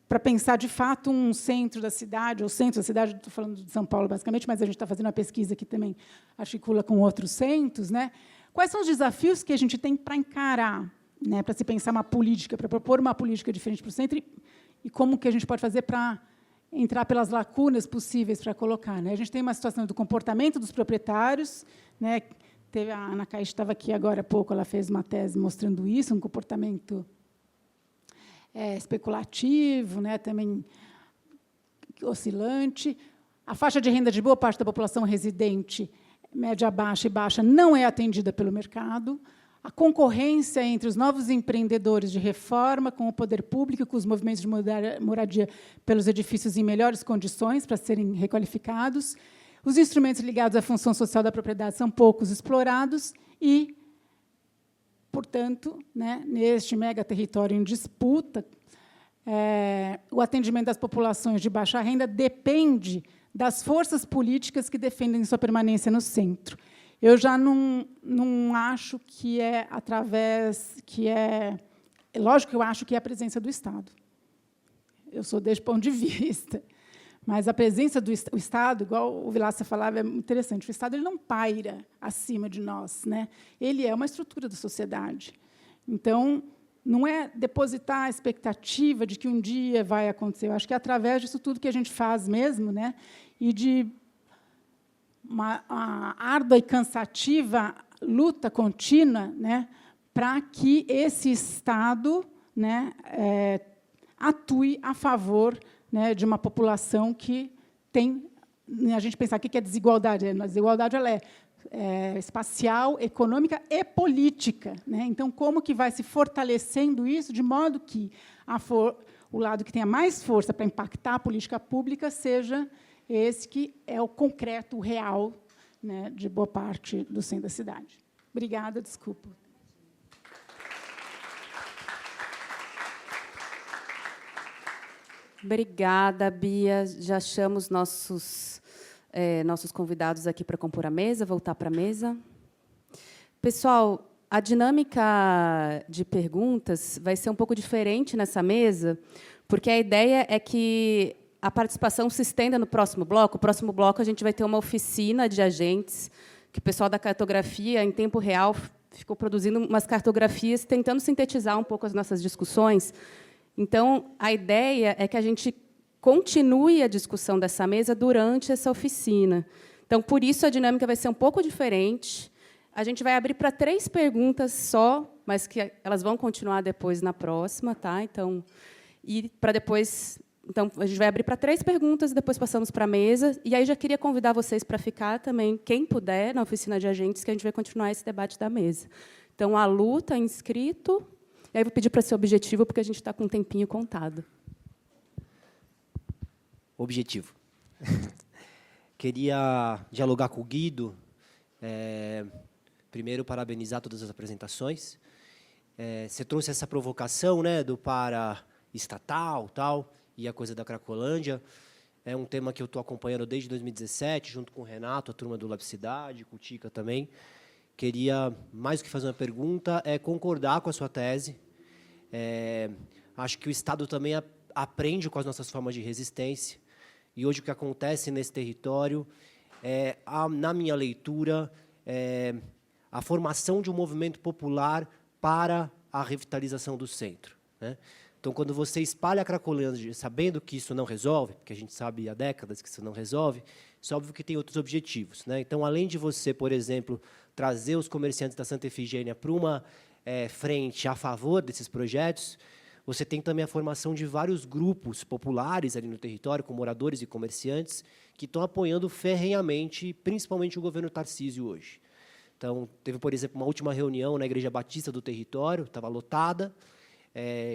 para pensar, de fato, um centro da cidade, ou centro da cidade, estou falando de São Paulo, basicamente, mas a gente está fazendo uma pesquisa que também articula com outros centros, né? Quais são os desafios que a gente tem para encarar, né, para se pensar uma política, para propor uma política diferente para o centro, e como que a gente pode fazer para entrar pelas lacunas possíveis para colocar, né? A gente tem uma situação do comportamento dos proprietários, né? Teve a Ana Caixa, estava aqui agora há pouco, ela fez uma tese mostrando isso, um comportamento especulativo, né, também oscilante. A faixa de renda de boa parte da população residente, média baixa e baixa, não é atendida pelo mercado. A concorrência entre os novos empreendedores de reforma com o poder público, com os movimentos de moradia pelos edifícios em melhores condições para serem requalificados. Os instrumentos ligados à função social da propriedade são poucos explorados e, portanto, né, neste megaterritório em disputa, o atendimento das populações de baixa renda depende das forças políticas que defendem sua permanência no centro. Eu já não acho que é através... Lógico que eu acho que é a presença do Estado. Eu sou desse ponto de vista. Mas a presença do Estado, igual o Vilaça falava, é interessante. O Estado ele não paira acima de nós, né? Ele é uma estrutura da sociedade. Então, não é depositar a expectativa de que um dia vai acontecer. Eu acho que é através disso tudo que a gente faz mesmo, né? E de uma árdua e cansativa luta contínua, né, para que esse Estado, né, atue a favor, né, de uma população que tem... A gente pensar o que é desigualdade. A desigualdade ela é espacial, econômica e política, né? Então, como que vai se fortalecendo isso de modo que o lado que tenha mais força para impactar a política pública seja esse que é o concreto, o real, né, de boa parte do centro da cidade. Obrigada, desculpa. Obrigada, Bia. Já chamo os nossos convidados aqui para compor a mesa, voltar para a mesa. Pessoal, a dinâmica de perguntas vai ser um pouco diferente nessa mesa, porque a ideia é que a participação se estenda no próximo bloco. No próximo bloco, a gente vai ter uma oficina de agentes, que o pessoal da cartografia, em tempo real, ficou produzindo umas cartografias, tentando sintetizar um pouco as nossas discussões. Então, a ideia é que a gente continue a discussão dessa mesa durante essa oficina. Então, por isso, a dinâmica vai ser um pouco diferente. A gente vai abrir para 3 perguntas só, mas que elas vão continuar depois na próxima, tá? Então, e para depois... Então, a gente vai abrir para 3 perguntas e depois passamos para a mesa. E aí já queria convidar vocês para ficar também, quem puder, na oficina de agentes, que a gente vai continuar esse debate da mesa. Então, a Lu está inscrito. E aí vou pedir para ser objetivo, porque a gente está com um tempinho contado. Objetivo. Queria dialogar com o Guido. Primeiro, parabenizar todas as apresentações. Você trouxe essa provocação, né, do para-estatal, tal, e a coisa da Cracolândia. É um tema que eu estou acompanhando desde 2017, junto com o Renato, a turma do Labicidade, com o Tica também. Queria, mais do que fazer uma pergunta, concordar com a sua tese. Acho que o Estado também aprende com as nossas formas de resistência. E hoje o que acontece nesse território na minha leitura, a formação de um movimento popular para a revitalização do centro, né? Então, quando você espalha a Cracolândia, sabendo que isso não resolve, porque a gente sabe há décadas que isso não resolve, isso é óbvio que tem outros objetivos, né? Então, além de você, por exemplo, trazer os comerciantes da Santa Efigênia para uma frente a favor desses projetos, você tem também a formação de vários grupos populares ali no território, com moradores e comerciantes, que estão apoiando ferrenhamente, principalmente o governo Tarcísio hoje. Então, teve, por exemplo, uma última reunião na Igreja Batista do território, estava lotada,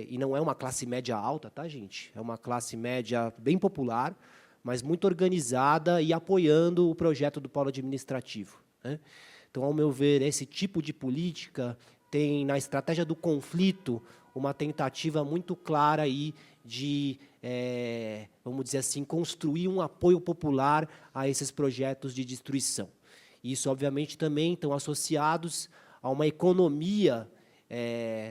e não é uma classe média alta, tá, gente? É uma classe média bem popular, mas muito organizada e apoiando o projeto do polo administrativo, né? Então, ao meu ver, esse tipo de política tem, na estratégia do conflito, uma tentativa muito clara aí de, vamos dizer assim, construir um apoio popular a esses projetos de destruição. Isso, obviamente, também estão associados a uma economia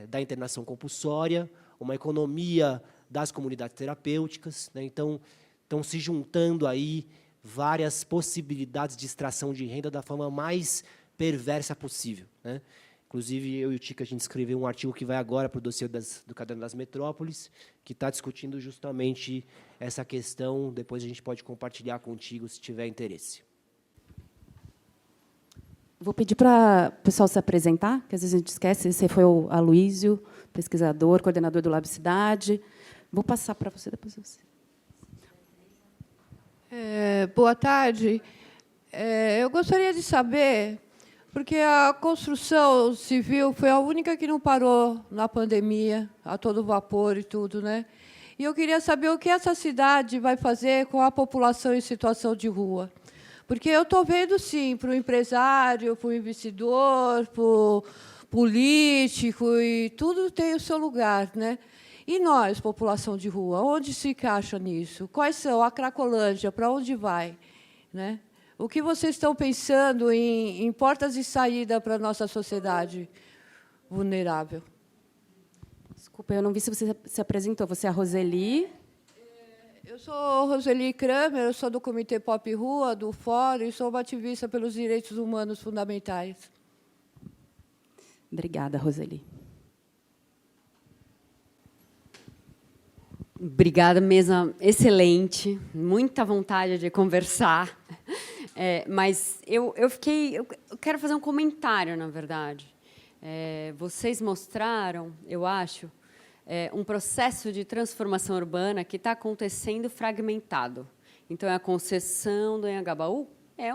da internação compulsória, uma economia das comunidades terapêuticas, né? Então, estão se juntando aí várias possibilidades de extração de renda da forma mais perversa possível, né? Inclusive, eu e o Tica, a gente escreveu um artigo que vai agora para o dossiê do Caderno das Metrópoles, que está discutindo justamente essa questão. Depois a gente pode compartilhar contigo, se tiver interesse. Vou pedir para o pessoal se apresentar, que às vezes a gente esquece. Esse foi o Aloísio, pesquisador, coordenador do Labcidade. Vou passar para você, depois você. Boa tarde. Eu gostaria de saber, porque a construção civil foi a única que não parou na pandemia, a todo vapor e tudo, né? E eu queria saber o que essa cidade vai fazer com a população em situação de rua. Porque eu estou vendo, sim, para o empresário, para o investidor, para o político, e tudo tem o seu lugar, né? E nós, população de rua, onde se encaixa nisso? Quais são? A Cracolândia, para onde vai, né? O que vocês estão pensando em portas de saída para a nossa sociedade vulnerável? Desculpa, eu não vi se você se apresentou. Você é a Roseli? Eu sou Roseli Kramer, eu sou do Comitê Pop Rua, do Fórum, e sou uma ativista pelos direitos humanos fundamentais. Obrigada, Roseli. Obrigada, mesa excelente, muita vontade de conversar. Mas eu quero fazer um comentário, na verdade. Vocês mostraram, eu acho, um processo de transformação urbana que está acontecendo fragmentado. Então, a concessão do Anhangabaú é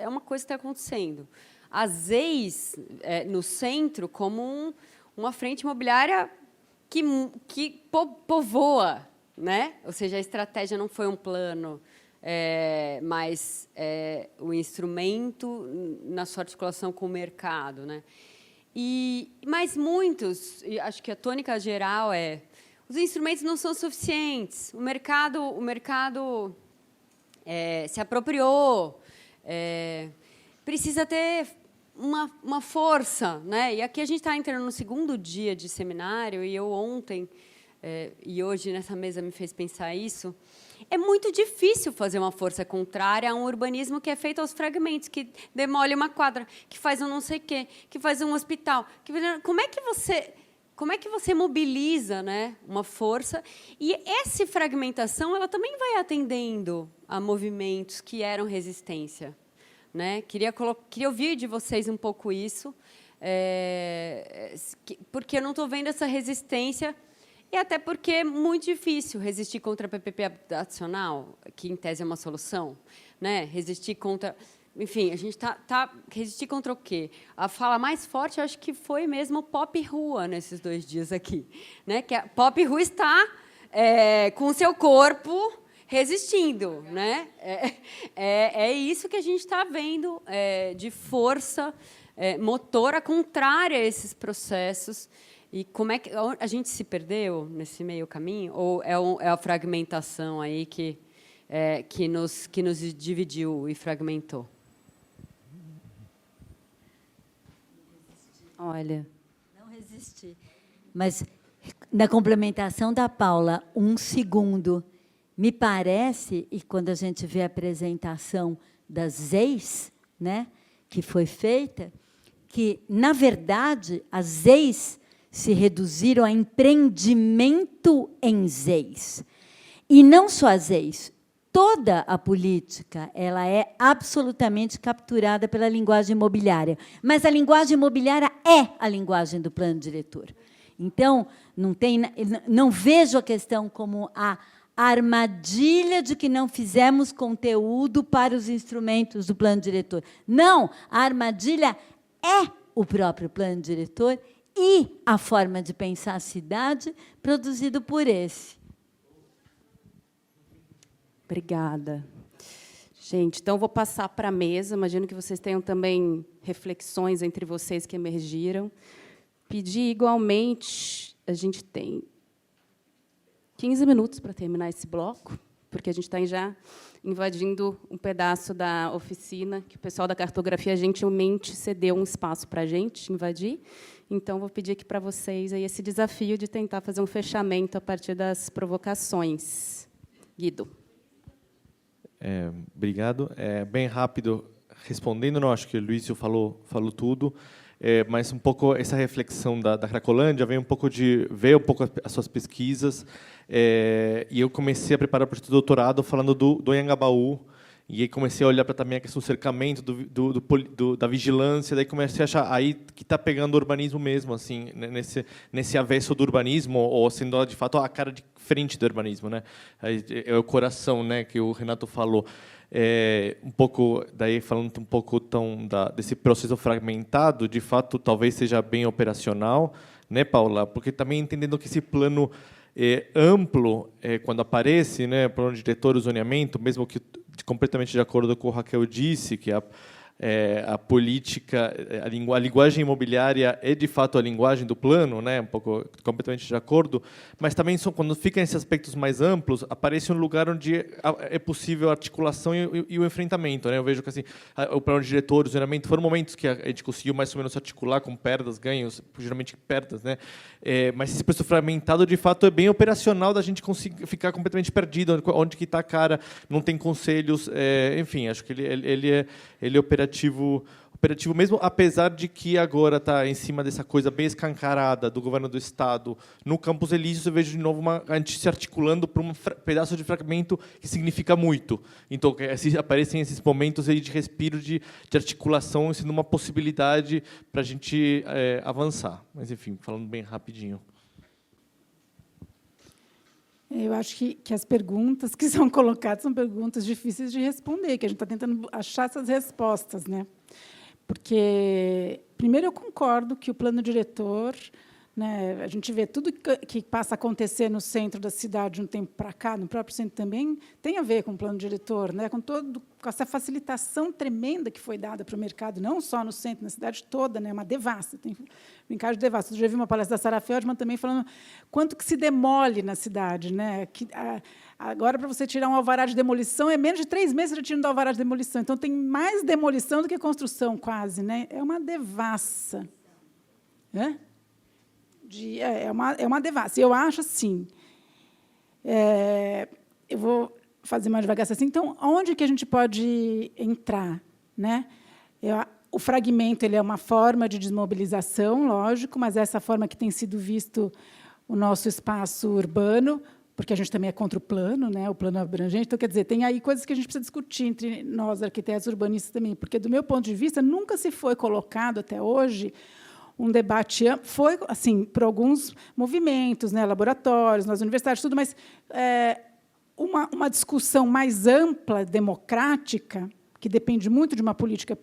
uma coisa que está acontecendo. A ZEIS, no centro, como uma frente imobiliária que povoa, né? Ou seja, a estratégia não foi um plano, mas o instrumento na sua articulação com o mercado, né? Mas muitos, e acho que a tônica geral os instrumentos não são suficientes. O mercado se apropriou, precisa ter uma força, né? E aqui a gente está entrando no segundo dia de seminário, e eu ontem e hoje nessa mesa me fez pensar isso. É muito difícil fazer uma força contrária a um urbanismo que é feito aos fragmentos, que demole uma quadra, que faz um não sei o quê, que faz um hospital. Como é que você mobiliza, né, uma força? E essa fragmentação ela também vai atendendo a movimentos que eram resistência, né? Queria ouvir de vocês um pouco isso, porque eu não estou vendo essa resistência. E até porque é muito difícil resistir contra a PPP habitacional, que, em tese, é uma solução, né? Resistir contra... Enfim, a gente resistir contra o quê? A fala mais forte, acho que foi mesmo Pop Rua, nesses 2 dias aqui, né? Que a Pop Rua está com o seu corpo resistindo, né? É isso que a gente está vendo de força motora contrária a esses processos. E como é que a gente se perdeu nesse meio caminho? Ou é a fragmentação aí que nos dividiu e fragmentou? Olha, não resisti. Mas, na complementação da Paula, 1 segundo. Me parece, e quando a gente vê a apresentação das ZEIS, né, que foi feita, que, na verdade, as ZEIS se reduziram a empreendimento em ZEIS. E não só as ZEIS, toda a política ela é absolutamente capturada pela linguagem imobiliária. Mas a linguagem imobiliária é a linguagem do plano diretor. Então, não vejo a questão como a armadilha de que não fizemos conteúdo para os instrumentos do plano diretor. Não, a armadilha é o próprio plano diretor e a forma de pensar a cidade produzido por esse. Obrigada. Gente, então vou passar para a mesa. Imagino que vocês tenham também reflexões entre vocês que emergiram. Pedir igualmente, a gente tem 15 minutos para terminar esse bloco, porque a gente está já invadindo um pedaço da oficina que o pessoal da cartografia gentilmente cedeu um espaço para a gente invadir. Então, vou pedir aqui para vocês aí esse desafio de tentar fazer um fechamento a partir das provocações. Guido. Obrigado. Bem rápido, respondendo, não acho que o Luísio falou tudo, mas um pouco essa reflexão da Cracolândia vem um pouco de ver um pouco as suas pesquisas, e eu comecei a preparar para o doutorado falando do Anhangabaú, e aí comecei a olhar para também a questão do cercamento, da vigilância, daí comecei a achar aí que está pegando o urbanismo mesmo, assim, nesse avesso do urbanismo, ou sendo de fato a cara de frente do urbanismo, né? É o coração, né, que o Renato falou. Um pouco daí falando um pouco desse processo fragmentado, de fato talvez seja bem operacional, né, Paula? Porque também entendendo que esse plano amplo, quando aparece, né, plano diretor, o zoneamento, mesmo que completamente de acordo com o que Raquel disse, que a política, a linguagem imobiliária é de fato a linguagem do plano, né, um pouco completamente de acordo, mas também quando fica esses aspectos mais amplos, aparece um lugar onde é possível a articulação e o enfrentamento, né? Eu vejo que assim, o plano diretor, o zoneamento, foram momentos que a gente conseguiu mais ou menos articular com perdas, ganhos, geralmente perdas, né? Mas esse processo fragmentado, de fato, é bem operacional da gente conseguir ficar completamente perdido, onde que está a cara, não tem conselhos, enfim, acho que ele é operativo mesmo, apesar de que agora está em cima dessa coisa bem escancarada do governo do Estado. No Campos Elíseos, eu vejo de novo a gente se articulando para um pedaço de fragmento que significa muito. Então, aparecem esses momentos aí de respiro, de articulação, sendo uma possibilidade para a gente avançar. Mas, enfim, falando bem rapidinho. Eu acho que as perguntas que são colocadas são perguntas difíceis de responder, que a gente está tentando achar essas respostas, né? Porque, primeiro, eu concordo que o plano diretor, né, a gente vê tudo que passa a acontecer no centro da cidade de um tempo para cá, no próprio centro também, tem a ver com o plano diretor, né, com essa facilitação tremenda que foi dada para o mercado, não só no centro, na cidade toda, né, uma devassa. Tem brincar de devassa. Eu já vi uma palestra da Sarah Feldman também falando quanto que se demole na cidade, né? Agora, para você tirar um alvará de demolição, é menos de 3 meses você tira um alvará de demolição. Então, tem mais demolição do que construção, quase, né? É uma devassa. É uma devassa. Eu acho assim. Eu vou fazer uma divagação assim. Então, onde que a gente pode entrar, né? O fragmento ele é uma forma de desmobilização, lógico, mas essa forma que tem sido visto o nosso espaço urbano, porque a gente também é contra o plano, né? O plano abrangente. Então, quer dizer, tem aí coisas que a gente precisa discutir entre nós, arquitetos urbanistas também, porque, do meu ponto de vista, nunca se foi colocado até hoje um debate amplo, foi assim por alguns movimentos, né? Laboratórios, nas universidades, tudo, mas uma discussão mais ampla, democrática, que depende muito de uma política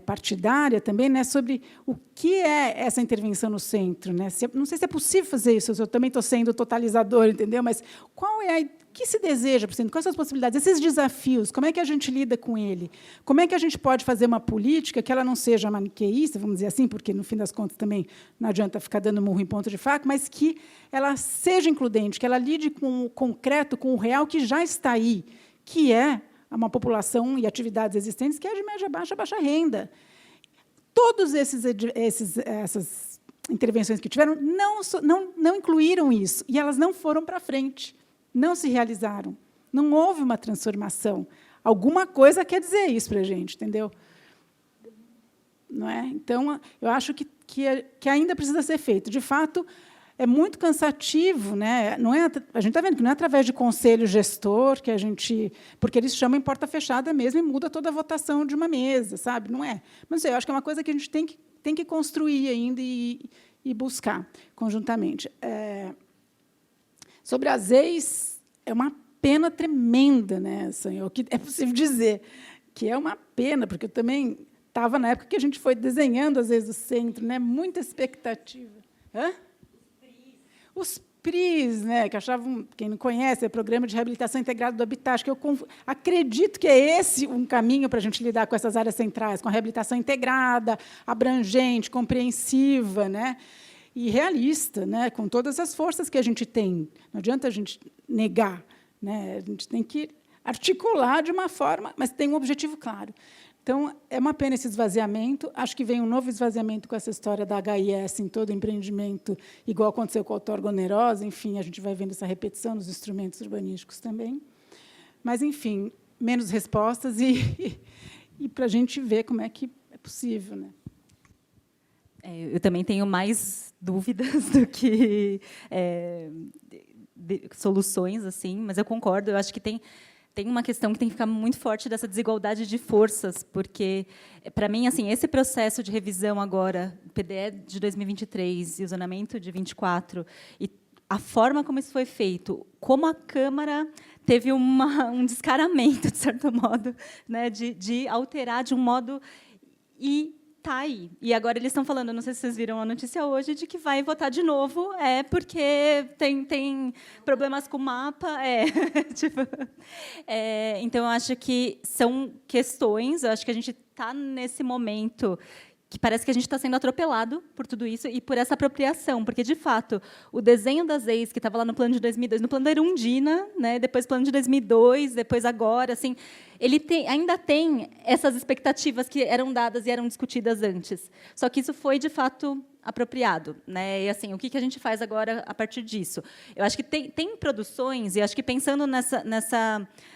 partidária também, né, sobre o que é essa intervenção no centro, né? Não sei se é possível fazer isso. Eu também estou sendo totalizador, entendeu? Mas qual o que se deseja para o centro? Quais são as possibilidades? Esses desafios, como é que a gente lida com ele? Como é que a gente pode fazer uma política que ela não seja maniqueísta, vamos dizer assim, porque no fim das contas também não adianta ficar dando murro em ponta de faca, mas que ela seja includente, que ela lide com o concreto, com o real que já está aí, que é uma população e atividades existentes que é de média baixa renda. Todas essas intervenções que tiveram não incluíram isso, e elas não foram para frente, não se realizaram. Não houve uma transformação. Alguma coisa quer dizer isso para a gente, entendeu? Não é? Então, eu acho que ainda precisa ser feito. De fato, é muito cansativo, né? Não é, a gente está vendo que não é através de conselho gestor que a gente, porque eles chamam em porta fechada mesmo e muda toda a votação de uma mesa, sabe? Não é. Mas eu acho que é uma coisa que a gente tem que construir ainda e buscar conjuntamente. Sobre as ex, é uma pena tremenda, né, Sonho? O que é possível dizer que é uma pena, porque eu também estava na época que a gente foi desenhando, às vezes, o centro, né? Muita expectativa. PRIs, né, que achavam, quem não conhece, é Programa de Reabilitação Integrada do Habitat, que eu acredito que é esse um caminho para a gente lidar com essas áreas centrais, com a reabilitação integrada, abrangente, compreensiva, né, e realista, né, com todas as forças que a gente tem. Não adianta a gente negar, né, a gente tem que articular de uma forma, mas tem um objetivo claro. Então, é uma pena esse esvaziamento. Acho que vem um novo esvaziamento com essa história da HIS em todo empreendimento, igual aconteceu com a outorga onerosa. Enfim, a gente vai vendo essa repetição nos instrumentos urbanísticos também. Mas, enfim, menos respostas e para a gente ver como é que é possível, né? Eu também tenho mais dúvidas do que soluções, assim, mas eu concordo. Eu acho que tem uma questão que tem que ficar muito forte dessa desigualdade de forças, porque, para mim, assim, esse processo de revisão agora, PDE de 2023 e o zonamento de 24, e a forma como isso foi feito, como a Câmara teve um descaramento, de certo modo, né, de alterar de um modo e está aí. E agora eles estão falando, não sei se vocês viram a notícia hoje, de que vai votar de novo, porque tem problemas com o mapa. Então, eu acho que são questões, eu acho que a gente está nesse momento que parece que a gente está sendo atropelado por tudo isso e por essa apropriação, porque, de fato, o desenho das EIs, que estava lá no plano de 2002, no plano da Erundina, né, depois plano de 2002, depois agora, assim, ele ainda tem essas expectativas que eram dadas e eram discutidas antes. Só que isso foi, de fato, apropriado, né? E, assim, o que a gente faz agora a partir disso? Eu acho que tem produções, e acho que pensando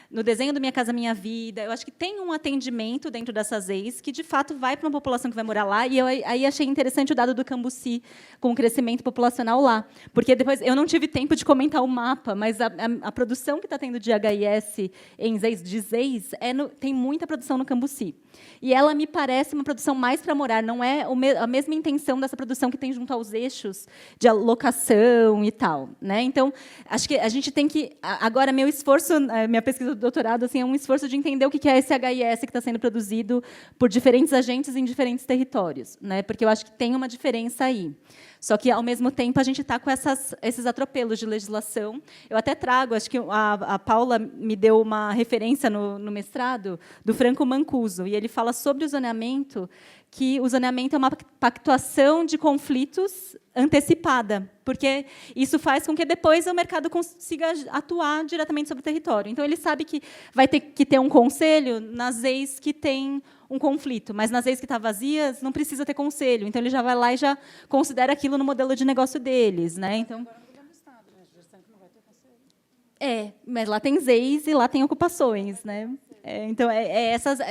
no desenho do Minha Casa Minha Vida, eu acho que tem um atendimento dentro dessas EIs que, de fato, vai para uma população que vai morar lá, e eu aí achei interessante o dado do Cambuci, com o crescimento populacional lá, porque depois eu não tive tempo de comentar o mapa, mas a produção que está tendo de HIS em ZEIs, de ZEIs, tem muita produção no Cambuci. E ela me parece uma produção mais para morar, não é a mesma intenção dessa produção que tem junto aos eixos de alocação e tal, né? Então, acho que a gente tem que... Agora, meu esforço, minha pesquisa do doutorado, assim, é um esforço de entender o que é esse HIS que está sendo produzido por diferentes agentes em diferentes territórios, né? Porque eu acho que tem uma diferença aí. Só que, ao mesmo tempo, a gente está com esses atropelos de legislação. Eu até trago, acho que a Paula me deu uma referência no mestrado, do Franco Mancuso, e ele fala sobre o zoneamento, que o zoneamento é uma pactuação de conflitos antecipada, porque isso faz com que depois o mercado consiga atuar diretamente sobre o território. Então, ele sabe que vai ter que ter um conselho nas EIs que tem um conflito, mas nas EIs que estão vazias não precisa ter conselho. Então, ele já vai lá e já considera aquilo no modelo de negócio deles, né? Então, mas lá tem ZEIs e lá tem ocupações, né? Então,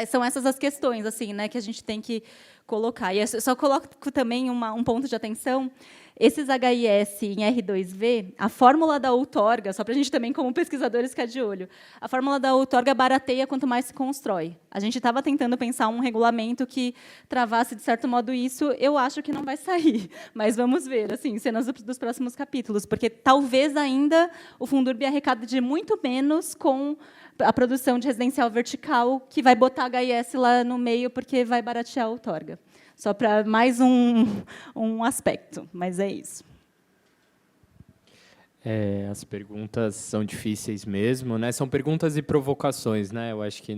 são essas as questões, assim, né, que a gente tem que colocar. E eu só coloco também um ponto de atenção. Esses HIS em R2V, a fórmula da outorga, só para a gente também, como pesquisadores, ficar de olho, a fórmula da outorga barateia quanto mais se constrói. A gente estava tentando pensar um regulamento que travasse, de certo modo, isso. Eu acho que não vai sair, mas vamos ver, assim, cenas dos próximos capítulos, porque talvez ainda o Fundurb arrecade muito menos com a produção de residencial vertical, que vai botar HIS lá no meio, porque vai baratear a outorga. Só para mais um aspecto, mas é isso. As perguntas são difíceis mesmo, né? São perguntas e provocações, né? Eu acho que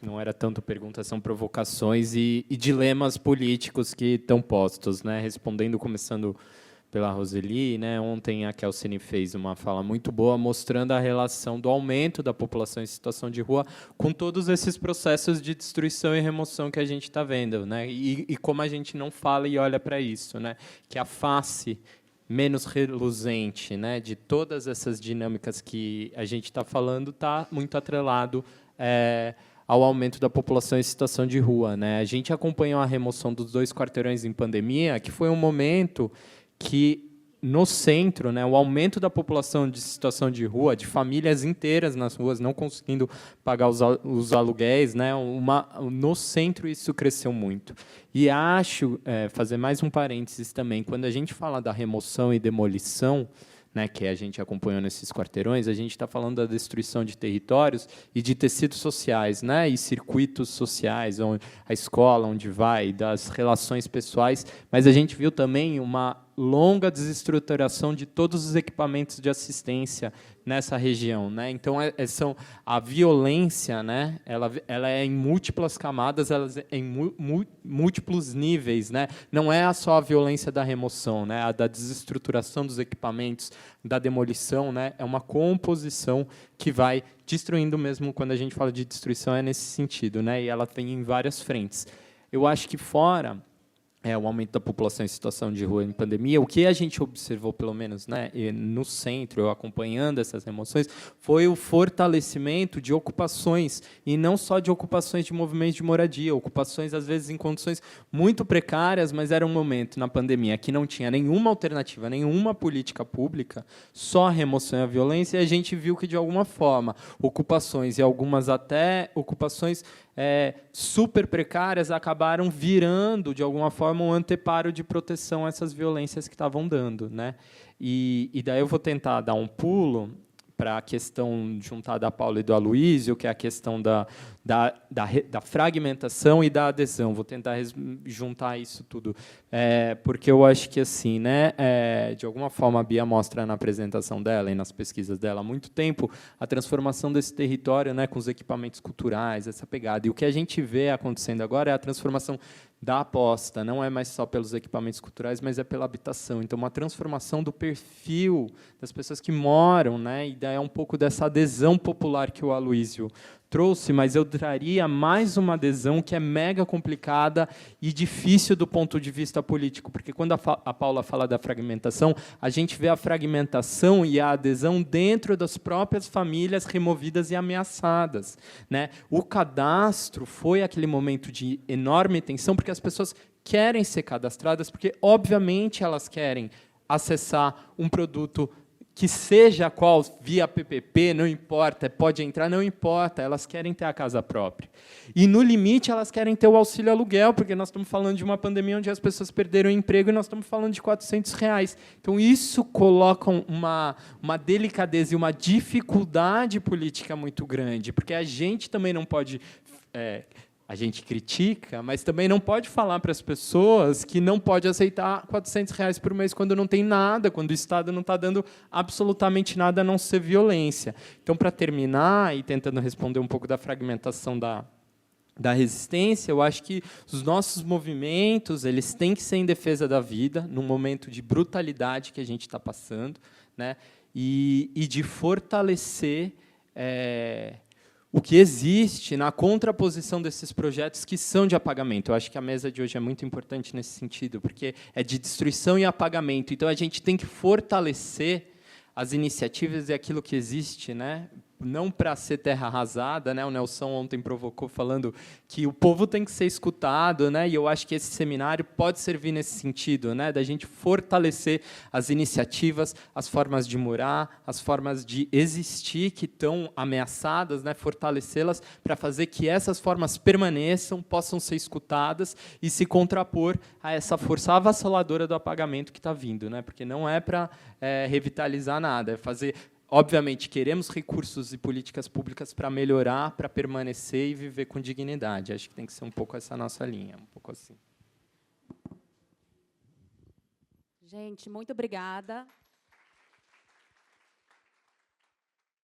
não era tanto perguntas, são provocações e dilemas políticos que estão postos, né? Respondendo, começando pela Roseli, né? Ontem a Kelsene fez uma fala muito boa mostrando a relação do aumento da população em situação de rua com todos esses processos de destruição e remoção que a gente está vendo, né? E como a gente não fala e olha para isso, né? Que a face menos reluzente, né, de todas essas dinâmicas que a gente está falando está muito atrelado ao aumento da população em situação de rua, né? A gente acompanhou a remoção dos 2 quarteirões em pandemia, que foi um momento que, no centro, né, o aumento da população de situação de rua, de famílias inteiras nas ruas, não conseguindo pagar os aluguéis, né, no centro isso cresceu muito. E acho, fazer mais um parênteses também, quando a gente fala da remoção e demolição, né, que a gente acompanhou nesses quarteirões, a gente está falando da destruição de territórios e de tecidos sociais, né, e circuitos sociais, a escola onde vai, das relações pessoais, mas a gente viu também uma longa desestruturação de todos os equipamentos de assistência nessa região, né? Então a violência, né? Ela é em múltiplas camadas, ela é em múltiplos níveis, né? Não é só a violência da remoção, né? A da desestruturação dos equipamentos, da demolição, né? É uma composição que vai destruindo mesmo. Quando a gente fala de destruição é nesse sentido, né? E ela tem em várias frentes. Eu acho que fora o aumento da população em situação de rua em pandemia, o que a gente observou, pelo menos, né, no centro, eu acompanhando essas remoções, foi o fortalecimento de ocupações, e não só de ocupações de movimentos de moradia, ocupações, às vezes, em condições muito precárias, mas era um momento, na pandemia, que não tinha nenhuma alternativa, nenhuma política pública, só a remoção e a violência, e a gente viu que, de alguma forma, ocupações, e algumas até ocupações super precárias, acabaram virando, de alguma forma, um anteparo de proteção a essas violências que estavam dando, né? E daí eu vou tentar dar um pulo para a questão juntada da Paula e do Aloísio, que é a questão da fragmentação e da adesão. Vou tentar juntar isso tudo, porque eu acho que, assim, né, de alguma forma, a Bia mostra na apresentação dela e nas pesquisas dela há muito tempo a transformação desse território, né, com os equipamentos culturais, essa pegada. E o que a gente vê acontecendo agora é a transformação da aposta, não é mais só pelos equipamentos culturais, mas é pela habitação. Então, uma transformação do perfil das pessoas que moram, né? E daí é um pouco dessa adesão popular que o Aloísio trouxe, mas eu traria mais uma adesão que é mega complicada e difícil do ponto de vista político, porque quando a Paula fala da fragmentação, a gente vê a fragmentação e a adesão dentro das próprias famílias removidas e ameaçadas, né? O cadastro foi aquele momento de enorme tensão, porque as pessoas querem ser cadastradas, porque, obviamente, elas querem acessar um produto que seja qual, via PPP, não importa, pode entrar, não importa, elas querem ter a casa própria. E, no limite, elas querem ter o auxílio aluguel, porque nós estamos falando de uma pandemia onde as pessoas perderam o emprego e nós estamos falando de R$400. Então, isso coloca uma delicadeza e uma dificuldade política muito grande, porque a gente também não pode... a gente critica, mas também não pode falar para as pessoas que não pode aceitar R$400 por mês quando não tem nada, quando o Estado não está dando absolutamente nada a não ser violência. Então, para terminar, e tentando responder um pouco da fragmentação da resistência, eu acho que os nossos movimentos eles têm que ser em defesa da vida, num momento de brutalidade que a gente está passando, né? E de fortalecer... o que existe na contraposição desses projetos que são de apagamento. Eu acho que a mesa de hoje é muito importante nesse sentido, porque é de destruição e apagamento. Então, a gente tem que fortalecer as iniciativas e aquilo que existe, né? Não para ser terra arrasada, né? O Nelson ontem provocou falando que o povo tem que ser escutado, né? E eu acho que esse seminário pode servir nesse sentido, né? Da gente fortalecer as iniciativas, as formas de morar, as formas de existir que estão ameaçadas, né? Fortalecê-las para fazer que essas formas permaneçam, possam ser escutadas e se contrapor a essa força avassaladora do apagamento que está vindo, né? Porque não é para revitalizar nada, é fazer... Obviamente, queremos recursos e políticas públicas para melhorar, para permanecer e viver com dignidade. Acho que tem que ser um pouco essa nossa linha, um pouco assim. Gente, muito obrigada.